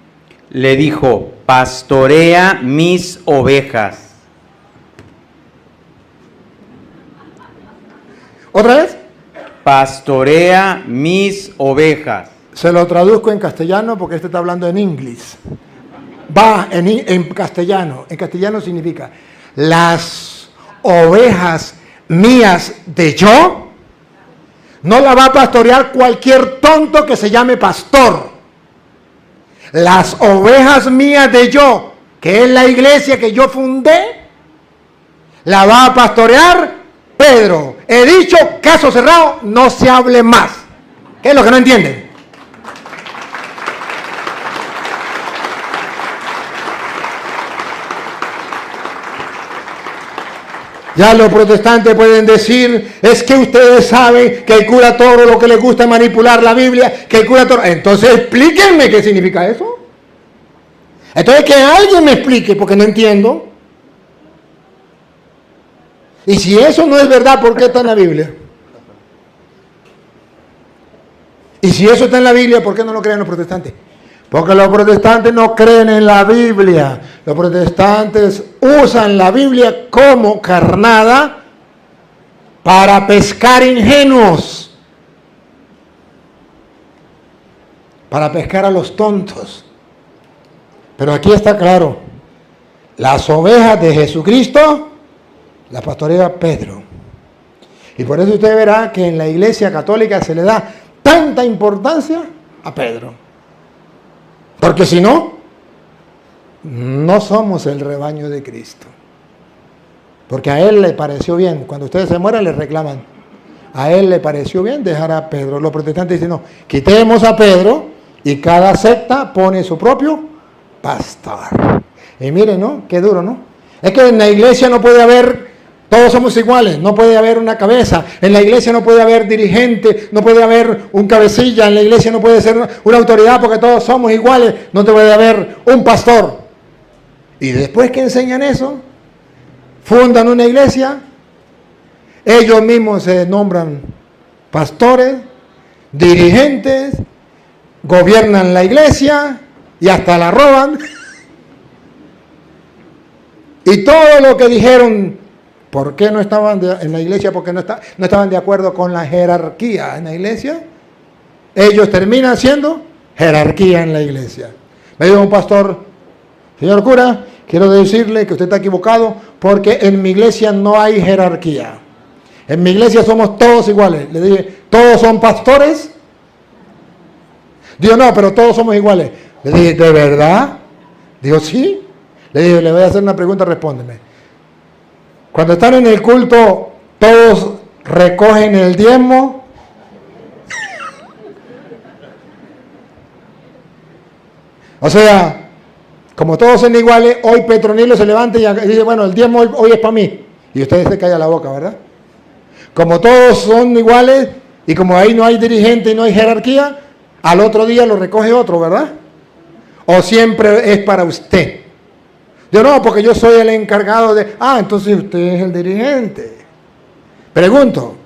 S4: Le dijo, pastorea mis ovejas.
S2: ¿Otra vez?
S4: Pastorea mis ovejas.
S2: Se lo traduzco en castellano porque este está hablando en inglés. Va en castellano. En castellano significa, las ovejas mías de yo, no la va a pastorear cualquier tonto que se llame pastor. Las ovejas mías de yo, que es la iglesia que yo fundé, la va a pastorear Pedro. He dicho, caso cerrado, no se hable más. ¿Qué es lo que no entienden? Ya los protestantes pueden decir, es que ustedes saben que el cura todo lo que les gusta es manipular la Biblia, que el cura todo. Entonces explíquenme qué significa eso. Entonces que alguien me explique, porque no entiendo. Y si eso no es verdad, ¿por qué está en la Biblia? Y si eso está en la Biblia, ¿por qué no lo creen los protestantes? Porque los protestantes no creen en la Biblia. Los protestantes usan la Biblia como carnada para pescar ingenuos, para pescar a los tontos. Pero aquí está claro, las ovejas de Jesucristo las pastorea Pedro. Y por eso usted verá que en la Iglesia Católica se le da tanta importancia a Pedro. Porque si no, no somos el rebaño de Cristo. Porque a él le pareció bien, cuando ustedes se mueran le reclaman, a él le pareció bien dejar a Pedro. Los protestantes dicen, no, quitemos a Pedro y cada secta pone su propio pastor. Y miren, ¿no? Qué duro, ¿no? Es que en la iglesia no puede haber, todos somos iguales, no puede haber una cabeza, en la iglesia no puede haber dirigente, no puede haber un cabecilla, en la iglesia no puede ser una autoridad porque todos somos iguales, no te puede haber un pastor. Y después que enseñan eso, fundan una iglesia, ellos mismos se nombran pastores, dirigentes, gobiernan la iglesia y hasta la roban. Y todo lo que dijeron, ¿por qué no estaban en la iglesia? Porque no estaban de acuerdo con la jerarquía en la iglesia. Ellos terminan siendo jerarquía en la iglesia. Me dijo un pastor, señor cura, quiero decirle que usted está equivocado porque en mi iglesia no hay jerarquía. En mi iglesia somos todos iguales. Le dije, ¿todos son pastores? Dijo, no, pero todos somos iguales. Le dije, ¿de verdad? Dijo, sí. Le dije, le voy a hacer una pregunta, respóndeme. Cuando están en el culto, ¿todos recogen el diezmo? O sea, como todos son iguales, hoy Petronilo se levanta y dice, bueno, el diezmo hoy es para mí. Y ustedes se callan la boca, ¿verdad? Como todos son iguales y como ahí no hay dirigente y no hay jerarquía, al otro día lo recoge otro, ¿verdad? O siempre es para usted. Yo no, porque yo soy el encargado de... Ah, entonces usted es el dirigente. Pregunto,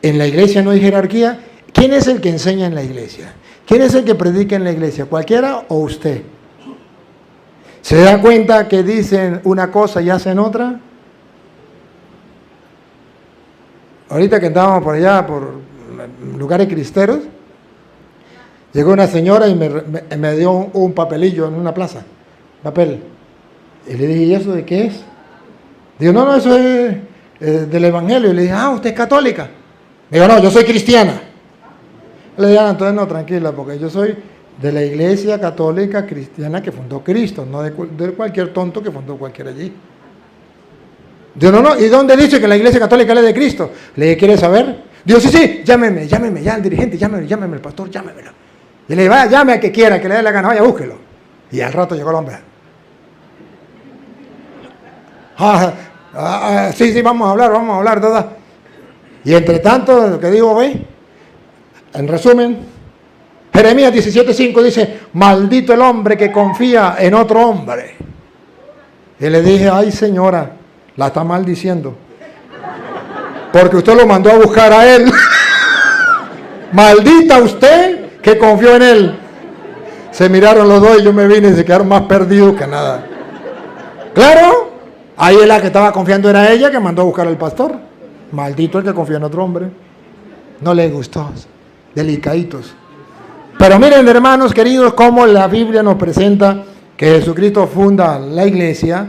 S2: ¿en la iglesia no hay jerarquía? ¿Quién es el que enseña en la iglesia? ¿Quién es el que predica en la iglesia? ¿Cualquiera o usted? ¿Se da cuenta que dicen una cosa y hacen otra? Ahorita que estábamos por allá, por lugares cristeros, llegó una señora y me dio un papelillo en una plaza. Papel. Y le dije, ¿y eso de qué es? Digo, no, eso es del Evangelio. Y le dije, usted es católica. Digo, no, yo soy cristiana. Le dije, entonces no, tranquila, porque yo soy de la iglesia católica cristiana que fundó Cristo, no de cualquier tonto que fundó cualquiera allí. Digo, no, ¿y dónde dice que la iglesia católica es de Cristo? Le dije, ¿quiere saber? Digo, sí, llámeme, ya el dirigente, llámeme el pastor, llámemelo. Y le dije, vaya, llame a que quiera, que le dé la gana, vaya, búsquelo. Y al rato llegó el hombre. Sí, vamos a hablar, todas. Y entre tanto, lo que digo hoy, en resumen, Jeremías 17:5 dice, maldito el hombre que confía en otro hombre. Y le dije, ay señora, la está maldiciendo. Porque usted lo mandó a buscar a él. Maldita usted que confió en él. Se miraron los dos y yo me vine y se quedaron más perdidos que nada. Claro, ahí la que estaba confiando era ella que mandó a buscar al pastor. Maldito el que confía en otro hombre. No le gustó. Delicaditos. Pero miren, hermanos queridos, cómo la Biblia nos presenta que Jesucristo funda la iglesia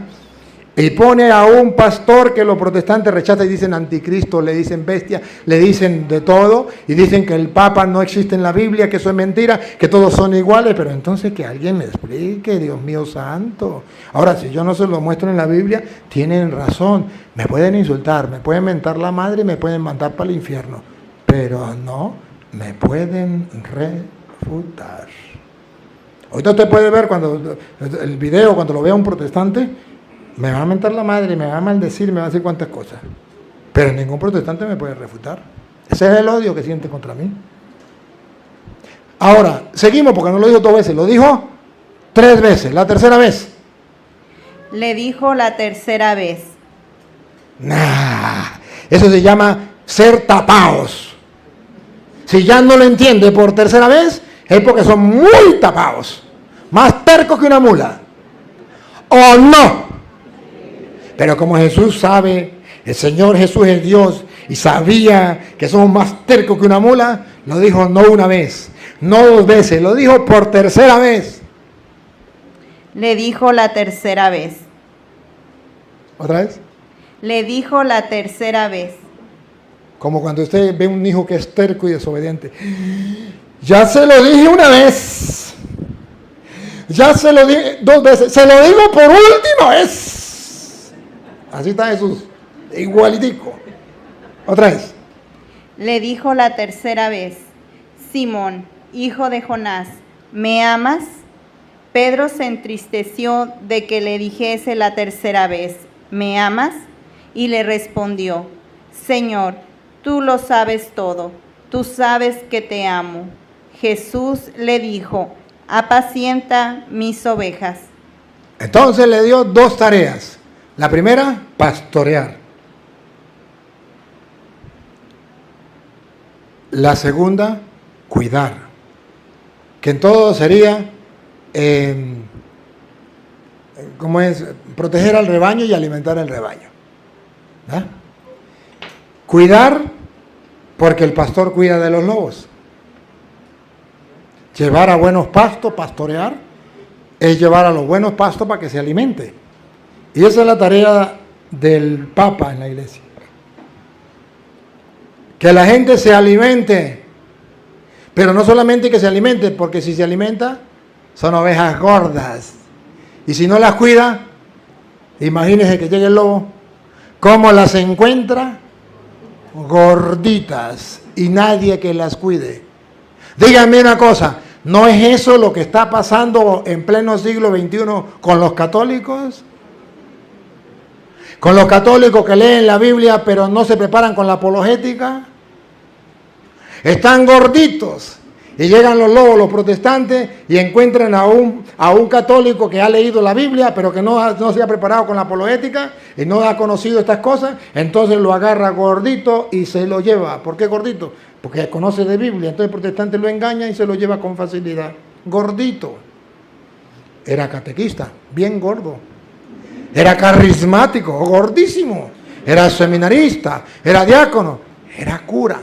S2: y pone a un pastor que los protestantes rechazan y dicen anticristo, le dicen bestia, le dicen de todo y dicen que el Papa no existe en la Biblia, que eso es mentira, que todos son iguales, pero entonces que alguien me explique, Dios mío santo. Ahora, si yo no se lo muestro en la Biblia, tienen razón, me pueden insultar, me pueden mentar la madre y me pueden mandar para el infierno, pero no me pueden refutar. Ahorita usted puede ver cuando el video, cuando lo vea un protestante, me va a mentar la madre, me va a maldecir, me va a decir cuantas cosas. Pero ningún protestante me puede refutar. Ese es el odio que siente contra mí. Ahora, seguimos porque no lo dijo 2 veces, lo dijo 3 veces. La tercera vez.
S3: Le dijo la tercera vez,
S2: Nah, eso se llama ser tapados. Si ya no lo entiende por tercera vez, es porque son muy tapados. Más tercos que una mula. ¿O no? Pero como Jesús sabe, el Señor Jesús es Dios y sabía que somos más tercos que una mula, lo dijo no una vez, no dos veces, lo dijo por tercera vez.
S3: Le dijo la tercera vez.
S2: ¿Otra vez?
S3: Le dijo la tercera vez.
S2: Como cuando usted ve un hijo que es terco y desobediente. Ya se lo dije una vez. Ya se lo dije dos veces. Se lo digo por última vez. Así está Jesús. Igualitico. Otra vez.
S3: Le dijo la tercera vez. Simón, hijo de Jonás, ¿me amas? Pedro se entristeció de que le dijese la tercera vez, ¿me amas? Y le respondió, Señor, tú lo sabes todo, tú sabes que te amo. Jesús le dijo, apacienta mis ovejas.
S2: Entonces le dio dos tareas. La primera, pastorear. La segunda, cuidar. Que en todo sería, ¿cómo es? Proteger al rebaño y alimentar al rebaño. ¿Ah? Cuidar, porque el pastor cuida de los lobos. Llevar a buenos pastos, pastorear, es llevar a los buenos pastos para que se alimente. Y esa es la tarea del Papa en la iglesia. Que la gente se alimente, pero no solamente que se alimente, porque si se alimenta, son ovejas gordas. Y si no las cuida, imagínense que llegue el lobo, ¿cómo las encuentra? Gorditas y nadie que las cuide. Díganme una cosa, ¿no es eso lo que está pasando en pleno siglo XXI con los católicos? Con los católicos que leen la Biblia pero no se preparan con la apologética. Están gorditos y llegan los lobos, los protestantes, y encuentran a un católico que ha leído la Biblia pero que no se ha preparado con la apologética y no ha conocido estas cosas, entonces lo agarra gordito y se lo lleva. ¿Por qué gordito? Porque conoce de Biblia, entonces el protestante lo engaña y se lo lleva con facilidad. Gordito. Era catequista, bien gordo. Era carismático, gordísimo. Era seminarista, era diácono, era cura.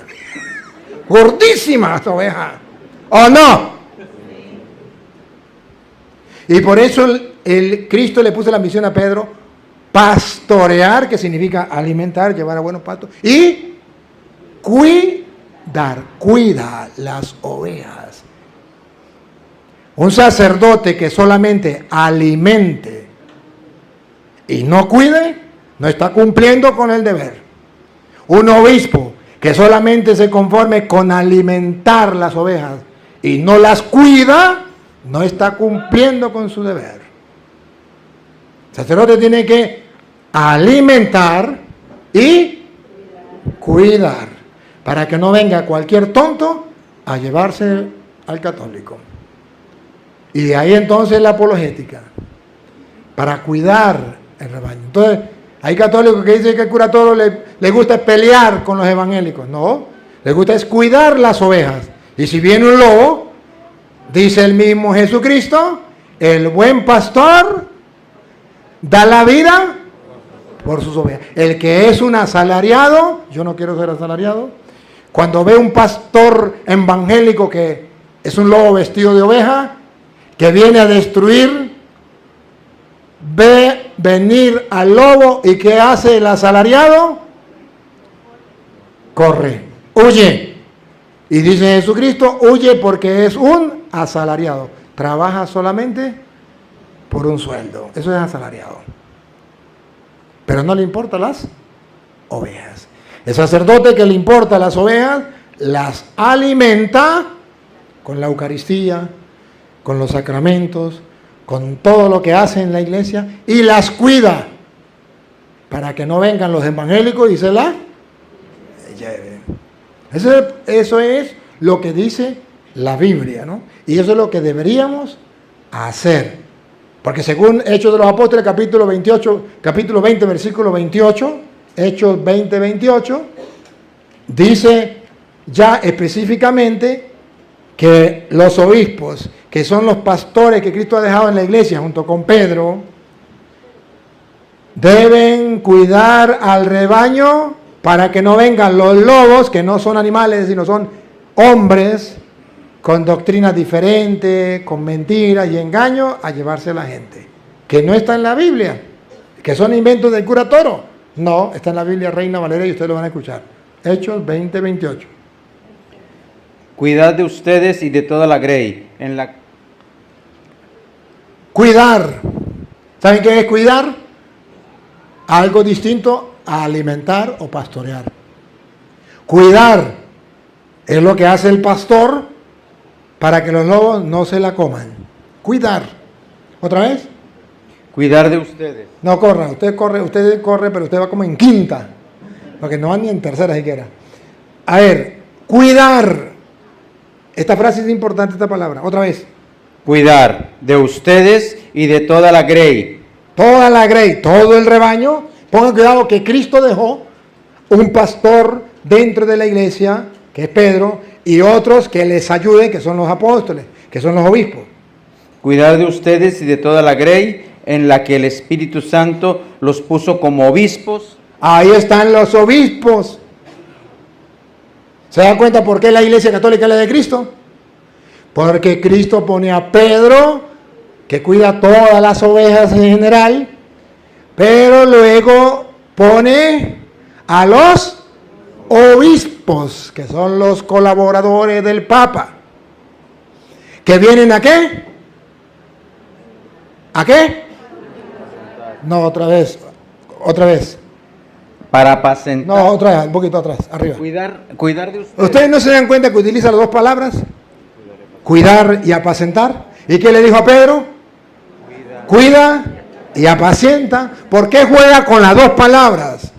S2: Gordísima esta oveja. ¿O no? Y por eso el Cristo le puso la misión a Pedro, pastorear, que significa alimentar, llevar a buenos pastos, y cuida las ovejas. Un sacerdote que solamente alimente y no cuide, no está cumpliendo con el deber. Un obispo que solamente se conforme con alimentar las ovejas y no las cuida, no está cumpliendo con su deber. El sacerdote tiene que alimentar y cuidar, para que no venga cualquier tonto a llevarse al católico. Y de ahí entonces la apologética, para cuidar el rebaño. Entonces, hay católicos que dicen que el cura toro le gusta pelear con los evangélicos. No, le gusta es cuidar las ovejas. Y si viene un lobo, dice el mismo Jesucristo, el buen pastor da la vida por sus ovejas. El que es un asalariado, yo no quiero ser asalariado, cuando ve un pastor evangélico que es un lobo vestido de oveja, que viene a destruir, ve venir al lobo y ¿qué hace el asalariado? Corre, huye. Y dice Jesucristo, huye porque es un asalariado. Trabaja solamente por un sueldo. Eso es asalariado. Pero no le importan las ovejas. El sacerdote que le importa las ovejas, las alimenta con la Eucaristía, con los sacramentos, con todo lo que hace en la iglesia, y las cuida para que no vengan los evangélicos y se la lleven. Eso es lo que dice la Biblia, ¿no? Y eso es lo que deberíamos hacer. Porque según Hechos de los Apóstoles, capítulo 20, versículo 28, Hechos 20:28, dice ya específicamente que los obispos, que son los pastores que Cristo ha dejado en la iglesia junto con Pedro, deben cuidar al rebaño para que no vengan los lobos, que no son animales, sino son hombres con doctrinas diferentes, con mentiras y engaños, a llevarse a la gente. Que no está en la Biblia, que son inventos del cura Toro. No, está en la Biblia Reina Valera y ustedes lo van a escuchar. Hechos 20:28.
S4: Cuidad de ustedes y de toda la grey, en la
S2: Cuidar. ¿Saben qué es cuidar? Algo distinto a alimentar o pastorear. Cuidar es lo que hace el pastor para que los lobos no se la coman. Cuidar. ¿Otra vez?
S4: cuidar de ustedes.
S2: No corra, usted corre, pero usted va como en quinta, porque no va ni en tercera siquiera. A ver, cuidar. Esta frase es importante, esta palabra. Otra vez.
S4: Cuidar de ustedes y de toda la grey.
S2: Toda la grey, todo el rebaño. Pongan cuidado que Cristo dejó un pastor dentro de la iglesia, que es Pedro, y otros que les ayuden, que son los apóstoles, que son los obispos.
S4: Cuidar de ustedes y de toda la grey en la que el Espíritu Santo los puso como obispos.
S2: Ahí están los obispos. ¿Se dan cuenta por qué la iglesia católica es la de Cristo? Porque Cristo pone a Pedro, que cuida todas las ovejas en general, pero luego pone a los obispos, que son los colaboradores del Papa, que vienen ¿a qué? ¿A qué? No, otra vez.
S4: Para apacentar.
S2: No, otra vez, un poquito atrás, arriba.
S4: Cuidar de ustedes.
S2: ¿Ustedes no se dan cuenta que utiliza las dos palabras? Cuidar y apacentar. ¿Y qué le dijo a Pedro? Cuida y apacienta. ¿Por qué juega con las dos palabras?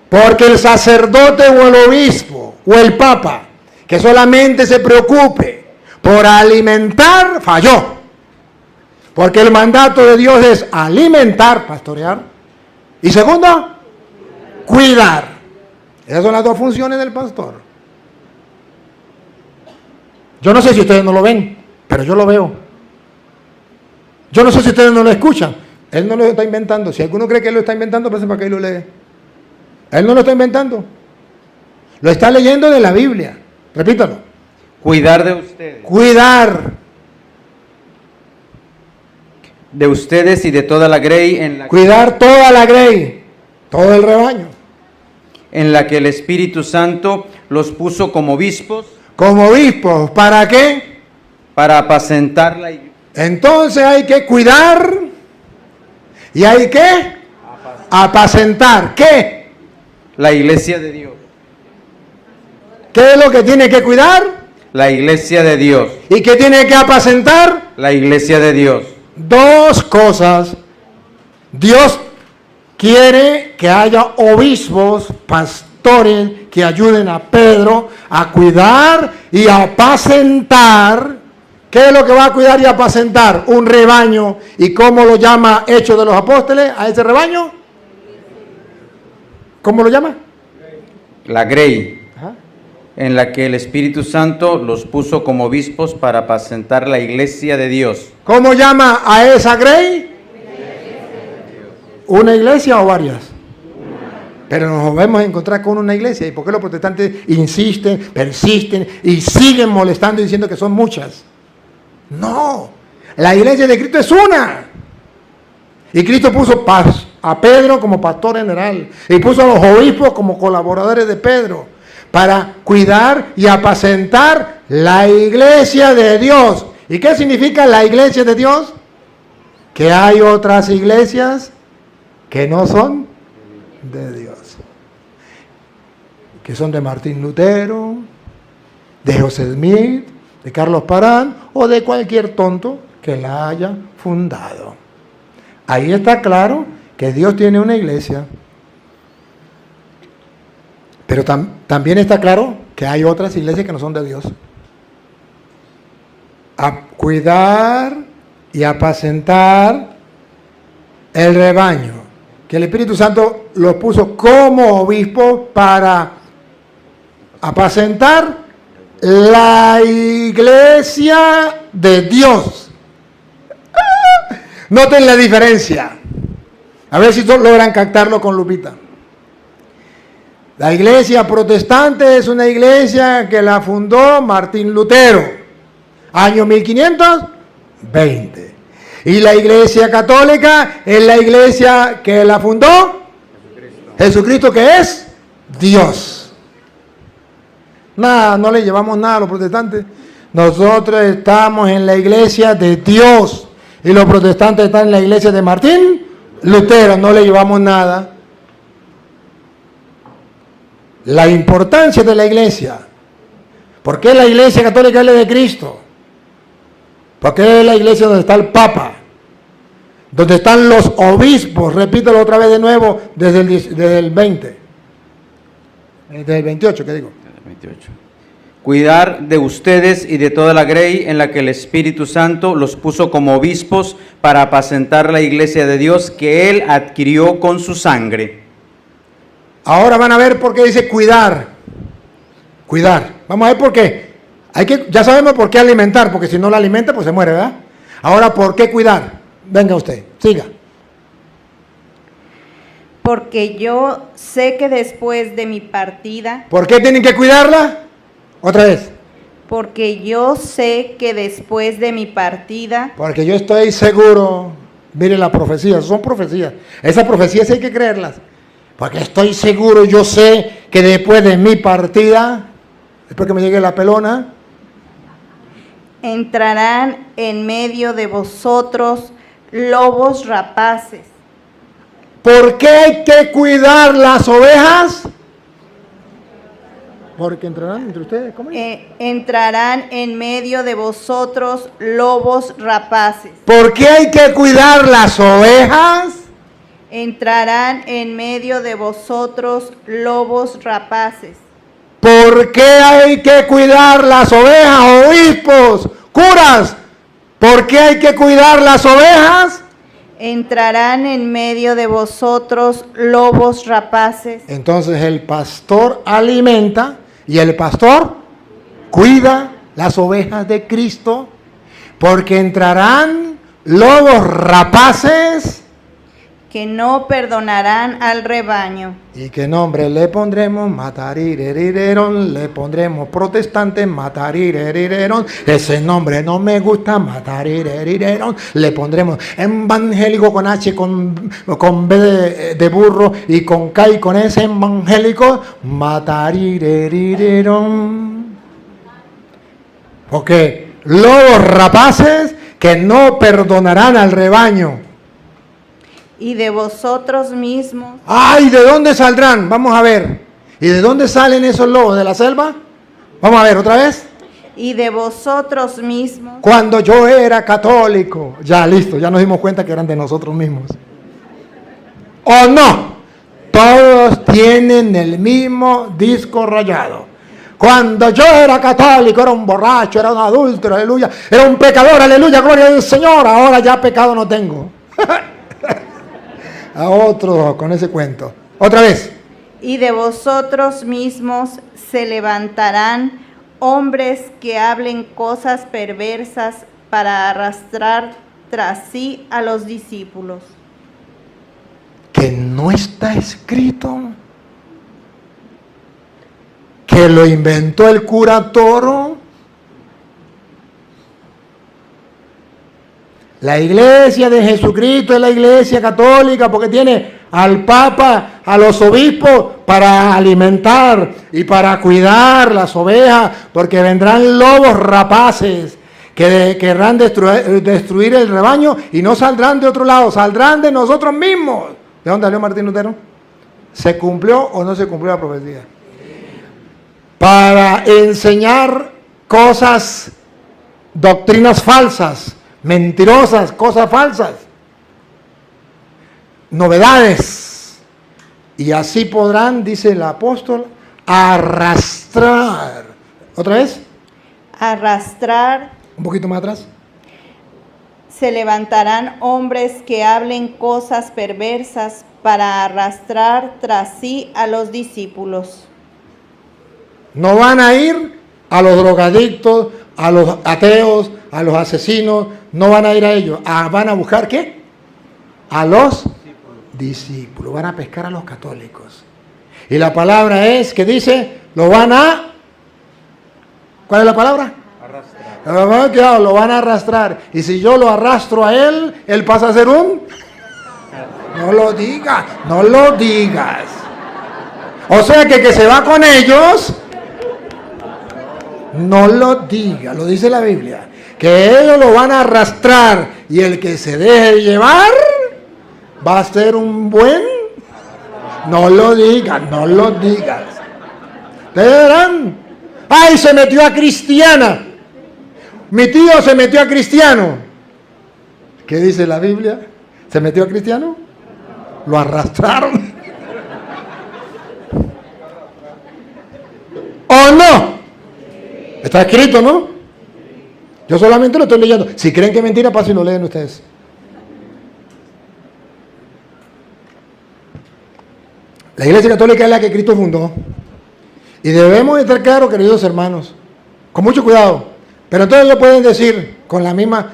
S2: Porque el sacerdote o el obispo o el papa que solamente se preocupe por alimentar, falló. Porque el mandato de Dios es alimentar, pastorear. Y segundo, cuidar. Esas son las dos funciones del pastor. Yo no sé si ustedes no lo ven, pero yo lo veo. Yo no sé si ustedes no lo escuchan. Él no lo está inventando. Si alguno cree que él lo está inventando, pues para que él lo lee. Él no lo está inventando. Lo está leyendo de la Biblia. Repítalo.
S4: Cuidar de ustedes.
S2: Cuidar.
S4: De ustedes y de toda la grey
S2: Cuidar toda la grey, todo el rebaño.
S4: En la que el Espíritu Santo los puso como obispos.
S2: Como obispos, ¿para qué?
S4: Para apacentar la iglesia.
S2: Entonces hay que cuidar y hay que apacentar. ¿Qué?
S4: La iglesia de Dios.
S2: ¿Qué es lo que tiene que cuidar?
S4: La iglesia de Dios.
S2: ¿Y qué tiene que apacentar?
S4: La iglesia de Dios.
S2: Dos cosas. Dios quiere que haya obispos, pastores, que ayuden a Pedro a cuidar y apacentar. ¿Qué es lo que va a cuidar y apacentar? Un rebaño. ¿Y cómo lo llama Hechos de los Apóstoles a ese rebaño? ¿Cómo lo llama?
S4: La grey.
S2: Ajá.
S4: En la que el Espíritu Santo los puso como obispos para apacentar la iglesia de Dios.
S2: ¿Cómo llama a esa grey? ¿Una iglesia o varias? Pero nos volvemos a encontrar con una iglesia. ¿Y por qué los protestantes insisten, persisten y siguen molestando y diciendo que son muchas? No, la iglesia de Cristo es una. Y Cristo puso a Pedro como pastor general y puso a los obispos como colaboradores de Pedro para cuidar y apacentar la iglesia de Dios. ¿Y qué significa la iglesia de Dios? Que hay otras iglesias que no son de Dios, que son de Martín Lutero, de José Smith, de Carlos Parán o de cualquier tonto que la haya fundado. Ahí está claro que Dios tiene una iglesia, pero también está claro que hay otras iglesias que no son de Dios. A cuidar y apacentar el rebaño que el Espíritu Santo los puso como obispos para apacentar la iglesia de Dios. Noten la diferencia. A ver si logran captarlo con lupita. La iglesia protestante es una iglesia que la fundó Martín Lutero, año 1520. Y la iglesia católica es la iglesia que la fundó Jesucristo, que es Dios. Nada, no le llevamos nada a los protestantes. Nosotros estamos en la iglesia de Dios y los protestantes están en la iglesia de Martín Lutero, no le llevamos nada. La importancia de la iglesia. ¿Por qué la iglesia católica es la de Cristo? ¿Por qué es la iglesia donde está el Papa? Donde están los obispos, repítelo otra vez de nuevo, desde el 20. Desde el 28, ¿qué digo?
S4: 28. Cuidar de ustedes y de toda la grey en la que el Espíritu Santo los puso como obispos para apacentar la iglesia de Dios que Él adquirió con su sangre.
S2: Ahora van a ver por qué dice cuidar. Cuidar. Vamos a ver por qué. Ya sabemos por qué alimentar, porque si no la alimenta, pues se muere, ¿verdad? Ahora, ¿por qué cuidar? Venga usted, siga.
S3: Porque yo sé que después de mi partida,
S2: ¿Por qué tienen que cuidarla? Otra vez.
S3: porque yo sé que después de mi partida,
S2: Porque yo estoy seguro. Mire las profecías, son profecías. Esas profecías hay que creerlas. Porque estoy seguro, yo sé que después de mi partida, después que me llegue la pelona,
S3: entrarán en medio de vosotros lobos rapaces.
S2: ¿por qué hay que cuidar las ovejas? Porque entrarán entre ustedes, ¿cómo es?
S3: Entrarán en medio de vosotros lobos rapaces.
S2: ¿Por qué hay que cuidar las ovejas?
S3: Entrarán en medio de vosotros lobos rapaces.
S2: ¿Por qué hay que cuidar las ovejas, obispos, curas? ¿Por qué hay que cuidar las ovejas?
S3: Entrarán en medio de vosotros lobos rapaces.
S2: Entonces el pastor alimenta y el pastor cuida las ovejas de Cristo, porque entrarán lobos rapaces.
S3: Que no perdonarán al rebaño.
S2: ¿Y qué nombre le pondremos? Matarirerirerón. Le pondremos protestante, matarirerirerón. Ese nombre no me gusta, matarirerirerón. Le pondremos evangélico con H, con B de burro y con K y con S, evangélico, matarirerirerón. Porque lobos rapaces que no perdonarán al rebaño.
S3: Y de vosotros mismos,
S2: ¡Ay! ¿De dónde saldrán? Vamos a ver. ¿Y de dónde salen esos lobos? ¿De la selva? Vamos a ver otra vez.
S3: y de vosotros mismos,
S2: Cuando yo era católico. Ya, listo, ya nos dimos cuenta que eran de nosotros mismos. ¿O no? Todos tienen el mismo disco rayado. Cuando yo era católico, era un borracho, era un adúltero, aleluya. Era un pecador, aleluya, gloria al Señor. Ahora ya pecado no tengo. A otro con ese cuento. Otra vez.
S3: y de vosotros mismos se levantarán hombres que hablen cosas perversas para arrastrar tras sí a los discípulos.
S2: Que no está escrito. Que lo inventó el cura Toro. La iglesia de Jesucristo es la iglesia católica porque tiene al Papa, a los obispos para alimentar y para cuidar las ovejas, porque vendrán lobos rapaces que querrán destruir el rebaño y no saldrán de otro lado, saldrán de nosotros mismos. ¿De dónde salió Martín Lutero? ¿Se cumplió o no se cumplió la profecía? Para enseñar cosas, doctrinas falsas, mentirosas, cosas falsas, novedades. Y así podrán, dice el apóstol, arrastrar. ¿Otra vez?
S3: Arrastrar.
S2: Un poquito más atrás.
S3: Se levantarán hombres que hablen cosas perversas para arrastrar tras sí a los discípulos.
S2: No van a ir a los drogadictos, a los ateos, a los asesinos, no van a ir a ellos. Van a buscar ¿qué? A los discípulos. Van a pescar a los católicos. Y la palabra es que dice, lo van a... ¿Cuál es la palabra? Arrastrar. Lo van a arrastrar. Y si yo lo arrastro a él, él pasa a ser un... No lo digas, no lo digas. O sea que se va con ellos... No lo diga, lo dice la Biblia, que ellos lo van a arrastrar y el que se deje llevar va a ser un buen. No lo digas, no lo digas. ¿Ustedes verán? ¡Ay, se metió a cristiana! Mi tío se metió a cristiano. ¿Qué dice la Biblia? ¿Se metió a cristiano? Lo arrastraron. ¿O no? Está escrito, ¿no? Yo solamente lo estoy leyendo. Si creen que es mentira, pasen y lo leen ustedes. La Iglesia Católica es la que Cristo fundó. Y debemos estar claros, queridos hermanos, con mucho cuidado. Pero entonces lo pueden decir con la misma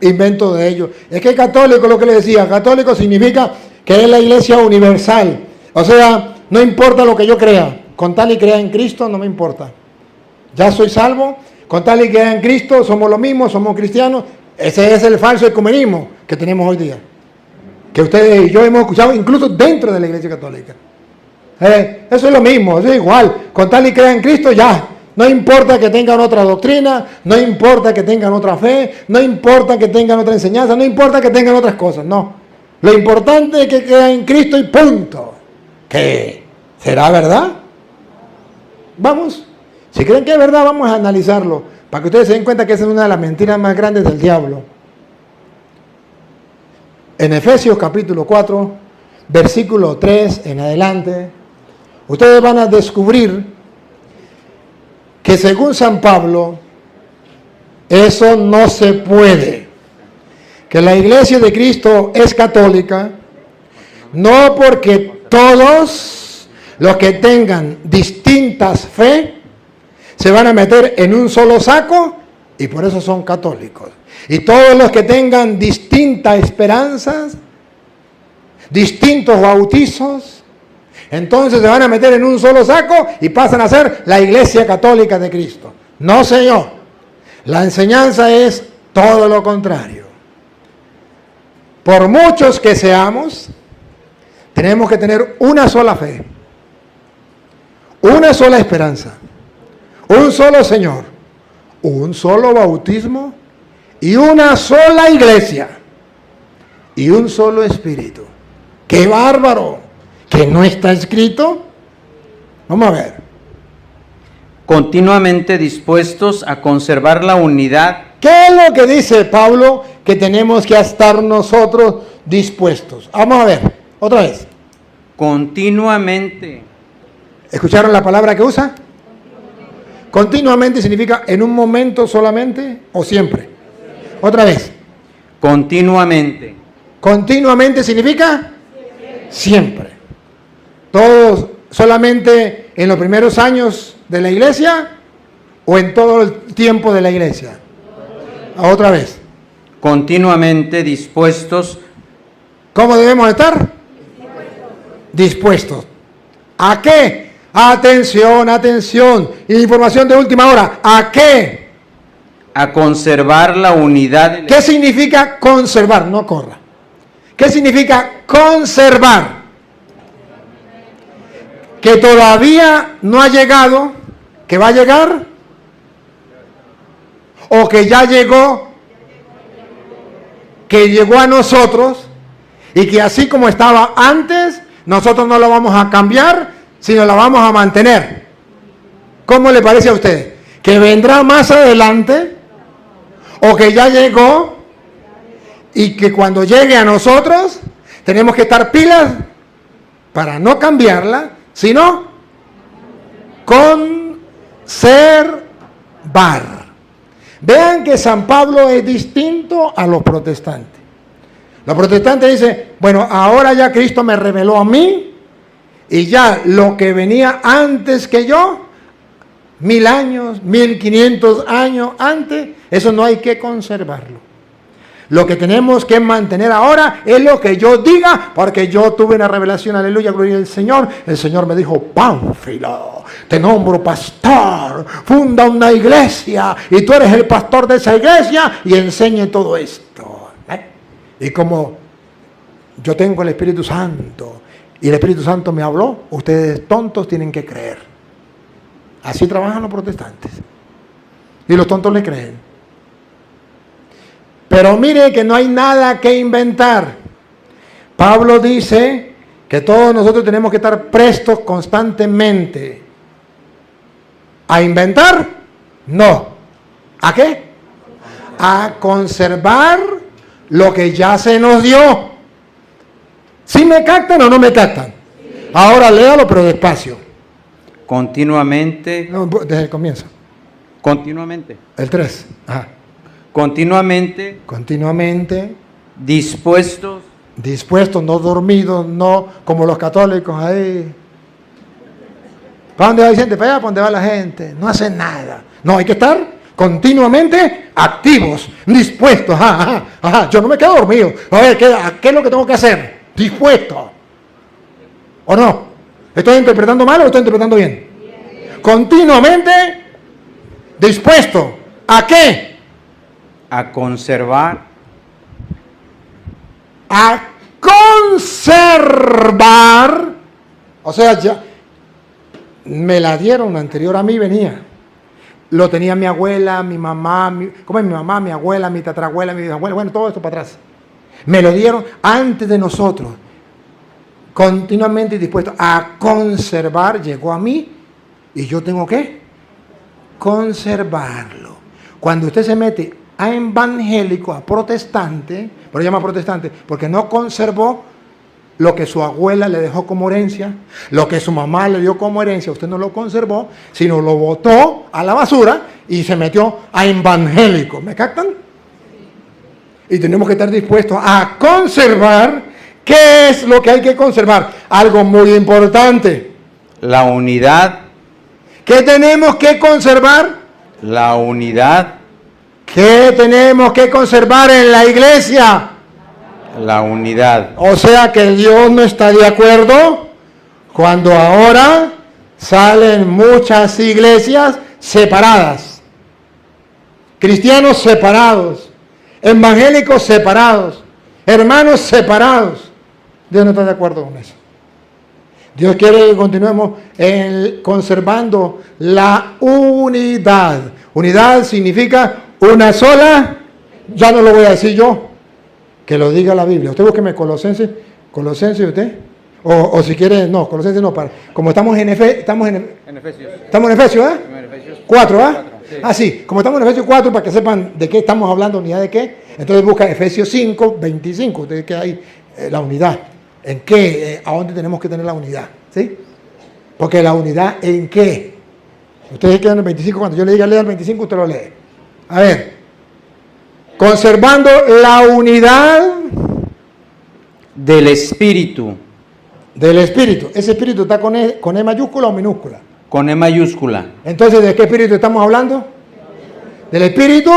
S2: invento de ellos. Es que católico, lo que les decía, católico significa que es la Iglesia universal. O sea, no importa lo que yo crea. Con tal y crea en Cristo, no me importa. Ya soy salvo, con tal y que en Cristo somos lo mismo, somos cristianos. Ese es el falso ecumenismo que tenemos hoy día. Que ustedes y yo hemos escuchado incluso dentro de la Iglesia Católica. Eso es lo mismo, eso es igual. Con tal y que en Cristo ya. No importa que tengan otra doctrina, no importa que tengan otra fe, no importa que tengan otra enseñanza, no importa que tengan otras cosas, no. Lo importante es que crean en Cristo y punto. ¿Qué? ¿Será verdad? Vamos. Si creen que es verdad, vamos a analizarlo, para que ustedes se den cuenta que esa es una de las mentiras más grandes del diablo. En Efesios capítulo 4, versículo 3 en adelante, ustedes van a descubrir que según San Pablo, eso no se puede. Que la Iglesia de Cristo es católica, no porque todos los que tengan distintas fe se van a meter en un solo saco y por eso son católicos. Y todos los que tengan distintas esperanzas, distintos bautizos, entonces se van a meter en un solo saco y pasan a ser la Iglesia Católica de Cristo. No, señor. La enseñanza es todo lo contrario. Por muchos que seamos, tenemos que tener una sola fe, una sola esperanza, un solo Señor, un solo bautismo y una sola iglesia y un solo Espíritu. ¡Qué bárbaro! ¿Que no está escrito? Vamos a ver.
S4: Continuamente dispuestos a conservar la unidad.
S2: ¿Qué es lo que dice Pablo que tenemos que estar nosotros dispuestos? Vamos a ver, otra vez.
S4: Continuamente.
S2: ¿Escucharon la palabra que usa? Continuamente significa en un momento solamente o siempre. Otra vez.
S4: Continuamente.
S2: Continuamente significa siempre. Todos solamente en los primeros años de la iglesia o en todo el tiempo de la iglesia. Otra vez.
S4: Continuamente dispuestos.
S2: ¿Cómo debemos estar? Dispuestos. ¿A qué? Atención, atención. Información de última hora. ¿A qué?
S4: A conservar la unidad.
S2: ¿Qué significa conservar? No corra. ¿Qué significa conservar? Que todavía no ha llegado, que va a llegar, o que ya llegó, que llegó a nosotros, y que así como estaba antes, nosotros no lo vamos a cambiar, sino lo vamos a mantener. ¿Cómo le parece a usted? ¿Que vendrá más adelante, o que ya llegó, y que cuando llegue a nosotros, tenemos que estar pilas para no cambiarla, sino conservar? Vean que San Pablo es distinto a los protestantes. Los protestantes dicen, bueno, ahora ya Cristo me reveló a mí y ya lo que venía antes que yo, 1000 años, 1500 años antes, eso no hay que conservarlo. Lo que tenemos que mantener ahora es lo que yo diga, porque yo tuve una revelación, aleluya, gloria al Señor. El Señor me dijo, Pánfilo, te nombro pastor, funda una iglesia y tú eres el pastor de esa iglesia y enseñe todo esto. Y como yo tengo el Espíritu Santo y el Espíritu Santo me habló, ustedes tontos tienen que creer. Así trabajan los protestantes. Y los tontos le creen. Pero mire que no hay nada que inventar. Pablo dice que todos nosotros tenemos que estar prestos constantemente. ¿A inventar? No. ¿A qué? A conservar lo que ya se nos dio. ¿Sí me captan o no me captan? Ahora léalo, pero despacio.
S4: Continuamente.
S2: No, desde el comienzo.
S4: Continuamente.
S2: El 3. Ajá.
S4: Continuamente.
S2: Continuamente.
S4: Dispuestos.
S2: Dispuestos, no dormidos, no como los católicos ahí. ¿Para dónde va la gente? Para allá, ¿para dónde va la gente? No hacen nada. No, hay que estar continuamente activos, dispuestos. Ajá. Yo no me quedo dormido. A ver, ¿qué es lo que tengo que hacer? Dispuesto. ¿O no? ¿Estoy interpretando mal o estoy interpretando bien? Continuamente dispuesto. ¿A qué?
S4: A conservar.
S2: A conservar. O sea, ya me la dieron anterior a mí, venía. Lo tenía mi abuela, mi mamá, mi abuela, mi tatarabuela, mi bisabuela, bueno, todo esto para atrás. Me lo dieron antes de nosotros. Continuamente dispuesto a conservar, llegó a mí y yo tengo que conservarlo. Cuando usted se mete a evangélico, a protestante, pero llama protestante, porque no conservó lo que su abuela le dejó como herencia, lo que su mamá le dio como herencia, usted no lo conservó, sino lo botó a la basura y se metió a evangélico. ¿Me captan? Y tenemos que estar dispuestos a conservar. ¿Qué es lo que hay que conservar? Algo muy importante.
S4: La unidad.
S2: ¿Qué tenemos que conservar?
S4: La unidad.
S2: ¿Qué tenemos que conservar en la iglesia?
S4: La unidad.
S2: O sea que Dios no está de acuerdo cuando ahora salen muchas iglesias separadas. Cristianos separados. Evangélicos separados. Hermanos separados. Dios no está de acuerdo con eso. Dios quiere que continuemos conservando la unidad. Unidad significa una sola. Ya no lo voy a decir yo. Que lo diga la Biblia. Usted búsqueme Colosenses usted. O si quiere, no, Colosenses no. Como estamos en Efesios. Estamos en Efesios, ¿eh?
S4: En Efesios
S2: 4, ¿ah?
S4: Sí.
S2: Ah, sí. Como estamos en Efesios 4, para que sepan de qué estamos hablando, unidad de qué. Entonces busca Efesios 5, 25. Ustedes que hay la unidad. ¿En qué? ¿A dónde tenemos que tener la unidad? ¿Sí? Porque la unidad, ¿en qué? Ustedes quedan en el 25. Cuando yo le diga lea el 25, usted lo lee. A ver. Conservando la unidad
S4: del Espíritu.
S2: Del Espíritu. ¿Ese Espíritu está con E mayúscula o minúscula?
S4: Con E mayúscula.
S2: Entonces, ¿de qué Espíritu estamos hablando? Del Espíritu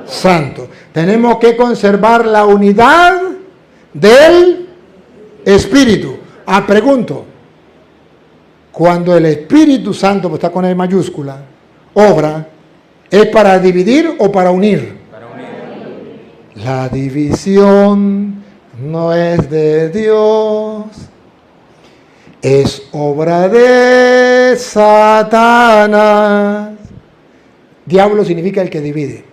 S2: Santo. Tenemos que conservar la unidad del Espíritu. Pregunto, cuando el Espíritu Santo, pues está con E mayúscula, obra, ¿es para dividir o para unir?
S4: Para unir.
S2: La división no es de Dios, es obra de Satanás. Diablo significa el que divide.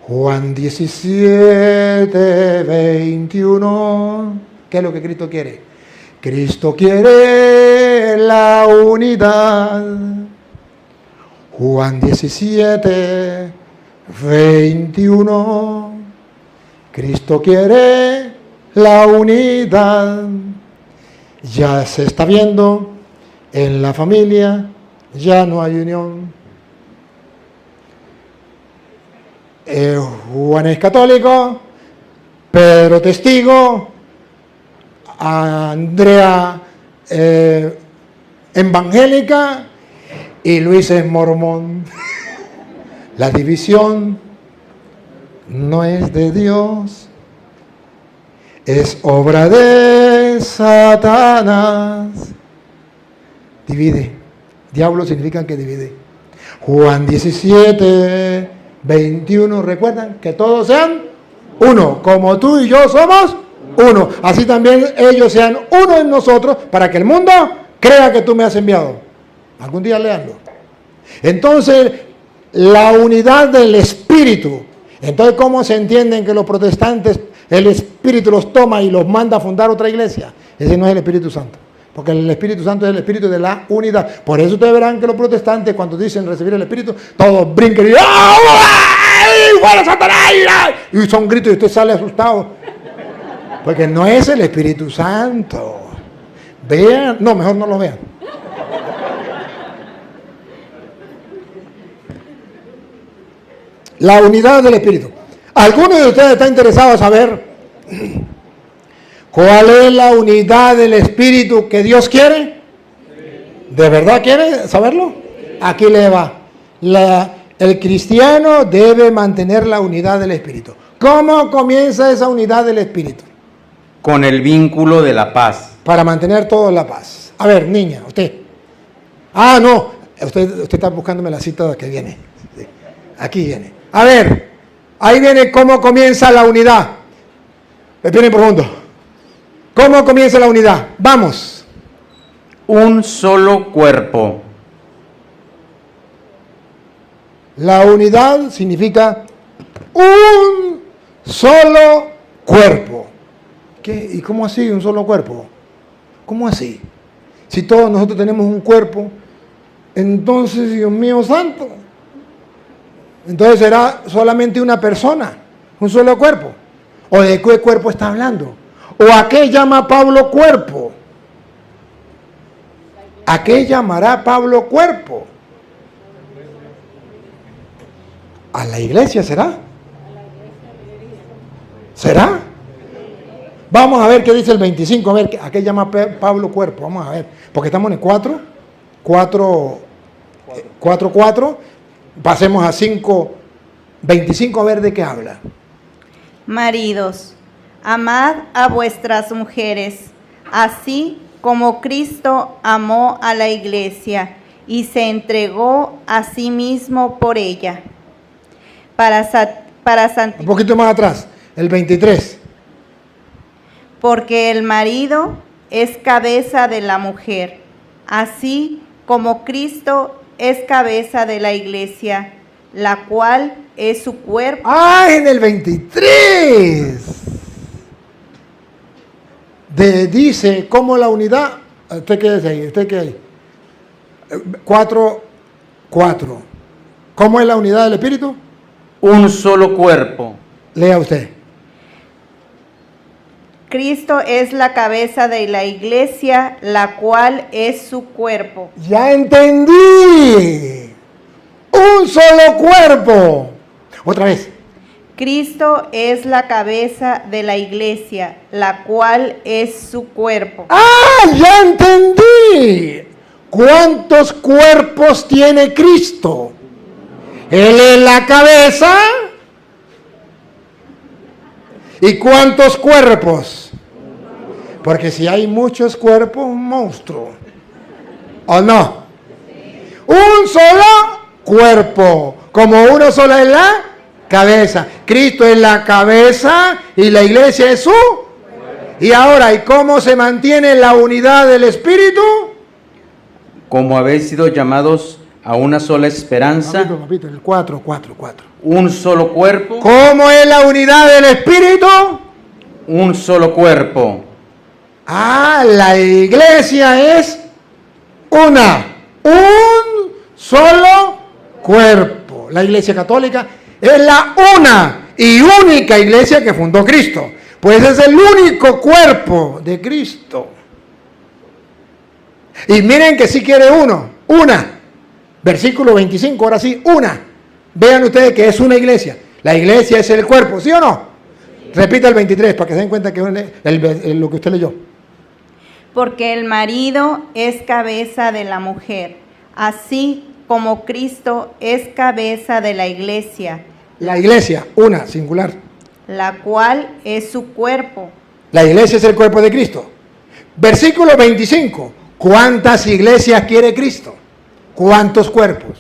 S2: Juan 17, 21. ¿Qué es lo que Cristo quiere? Cristo quiere la unidad. Juan 17, 21. Cristo quiere la unidad. Ya se está viendo en la familia, ya no hay unión. Juan es católico, Pedro testigo, Andrea evangélica y Luis es mormón. La división no es de Dios, es obra de Satanás. Divide. Diablo significa que divide. Juan 17, 21. ¿Recuerdan? Que todos sean uno. Como tú y yo somos uno. Así también ellos sean uno en nosotros para que el mundo crea que tú me has enviado. Algún día leanlo. Entonces, la unidad del Espíritu. Entonces, ¿cómo se entienden que los protestantes, el Espíritu los toma y los manda a fundar otra iglesia? Ese no es el Espíritu Santo. Porque el Espíritu Santo es el Espíritu de la unidad. Por eso ustedes verán que los protestantes, cuando dicen recibir el Espíritu, todos brincan y ¡fuera Satanás! Y son gritos y usted sale asustado. Porque no es el Espíritu Santo. Vean, no, mejor no lo vean. La unidad del Espíritu. ¿Alguno de ustedes está interesado en saber cuál es la unidad del Espíritu que Dios quiere? ¿De verdad quiere saberlo? Aquí le va. El cristiano debe mantener la unidad del Espíritu. ¿Cómo comienza esa unidad del Espíritu?
S4: Con el vínculo de la paz.
S2: Para mantener toda la paz. A ver, niña, usted. Ah, no. Usted está buscándome la cita que viene. Sí. Aquí viene. A ver, ahí viene cómo comienza la unidad. Respiren profundo. ¿Cómo comienza la unidad? Vamos.
S4: Un solo cuerpo.
S2: La unidad significa un solo cuerpo. ¿Qué? ¿Y cómo así un solo cuerpo? ¿Cómo así? Si todos nosotros tenemos un cuerpo, entonces, Dios mío santo, entonces será solamente una persona, un solo cuerpo. ¿O de qué cuerpo está hablando? ¿O a qué llama Pablo cuerpo? ¿A qué llamará Pablo cuerpo? ¿A la iglesia será? ¿Será? Vamos a ver qué dice el 25, a ver a qué llama Pablo cuerpo. Vamos a ver, porque estamos en 4, 4. Pasemos a 5, 25 a ver de qué habla.
S3: Maridos, amad a vuestras mujeres, así como Cristo amó a la iglesia y se entregó a sí mismo por ella, para
S2: Un poquito más atrás, el 23.
S3: Porque el marido es cabeza de la mujer, así como Cristo es cabeza de la iglesia, la cual es su cuerpo.
S2: ¡Ah, en el 23! Dice, ¿cómo la unidad? ¿Usted qué dice ahí? ¿Usted qué hay? 4. ¿Cómo es la unidad del Espíritu?
S4: Un solo cuerpo.
S2: Lea usted.
S3: Cristo es la cabeza de la iglesia, la cual es su cuerpo.
S2: ¡Ya entendí! ¡Un solo cuerpo! Otra vez.
S3: Cristo es la cabeza de la iglesia, la cual es su cuerpo.
S2: ¡Ah, ya entendí! ¿Cuántos cuerpos tiene Cristo? Él es la cabeza. ¿Y cuántos cuerpos? Porque si hay muchos cuerpos, un monstruo. ¿O no? Un solo cuerpo. Como uno solo es la cabeza. Cristo es la cabeza y la iglesia es su. Y ahora, ¿y cómo se mantiene la unidad del Espíritu?
S4: Como habéis sido llamados a una sola esperanza.
S2: Papito, el 4.
S4: Un solo cuerpo.
S2: ¿Cómo es la unidad del Espíritu?
S4: Un solo cuerpo.
S2: Ah, la iglesia es una. Un solo cuerpo. La iglesia católica es la una y única iglesia que fundó Cristo. Pues es el único cuerpo de Cristo. Y miren que si quiere una. Versículo 25, ahora sí, una. Vean ustedes que es una iglesia. La iglesia es el cuerpo, ¿sí o no? Repita el 23 para que se den cuenta que lo que usted leyó.
S3: Porque el marido es cabeza de la mujer, así como Cristo es cabeza de la iglesia,
S2: La iglesia, una, singular.
S3: la cual es su cuerpo.
S2: La iglesia es el cuerpo de Cristo. Versículo 25. ¿Cuántas iglesias quiere Cristo? ¿Cuántos cuerpos?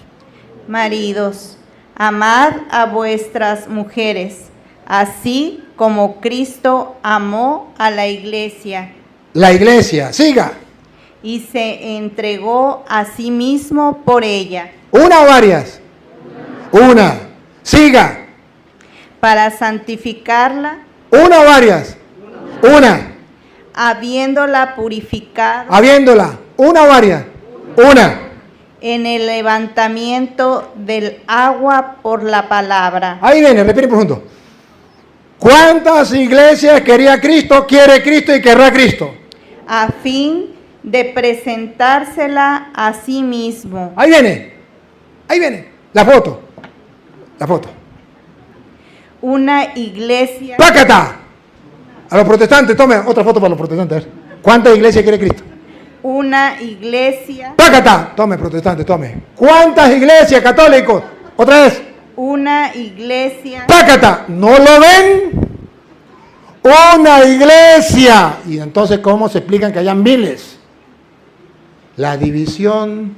S3: Maridos, amad a vuestras mujeres, así como Cristo amó a la iglesia
S2: La iglesia, siga.
S3: y se entregó a sí mismo por ella,
S2: ¿Una o varias? Una. Siga.
S3: para santificarla,
S2: ¿Una o varias? Una.
S3: habiéndola purificado
S2: Habiéndola. ¿Una o varias? Una.
S3: en el levantamiento del agua por la palabra,
S2: Ahí viene, repite profundo. ¿Cuántas iglesias quería Cristo, quiere Cristo y querrá Cristo?
S3: a fin de presentársela a sí mismo,
S2: Ahí viene. Ahí viene. La foto. La foto.
S3: una iglesia
S2: ¡Pácata! A los protestantes, tome otra foto para los protestantes. A ver. ¿Cuántas iglesias quiere Cristo?
S3: una iglesia,
S2: ¡Pácata! Tome, protestantes, tome. ¿Cuántas iglesias católicos? Otra vez.
S3: una iglesia,
S2: ¡Pácata! ¿No lo ven? Una iglesia. Y entonces, ¿cómo se explican que hayan miles? La división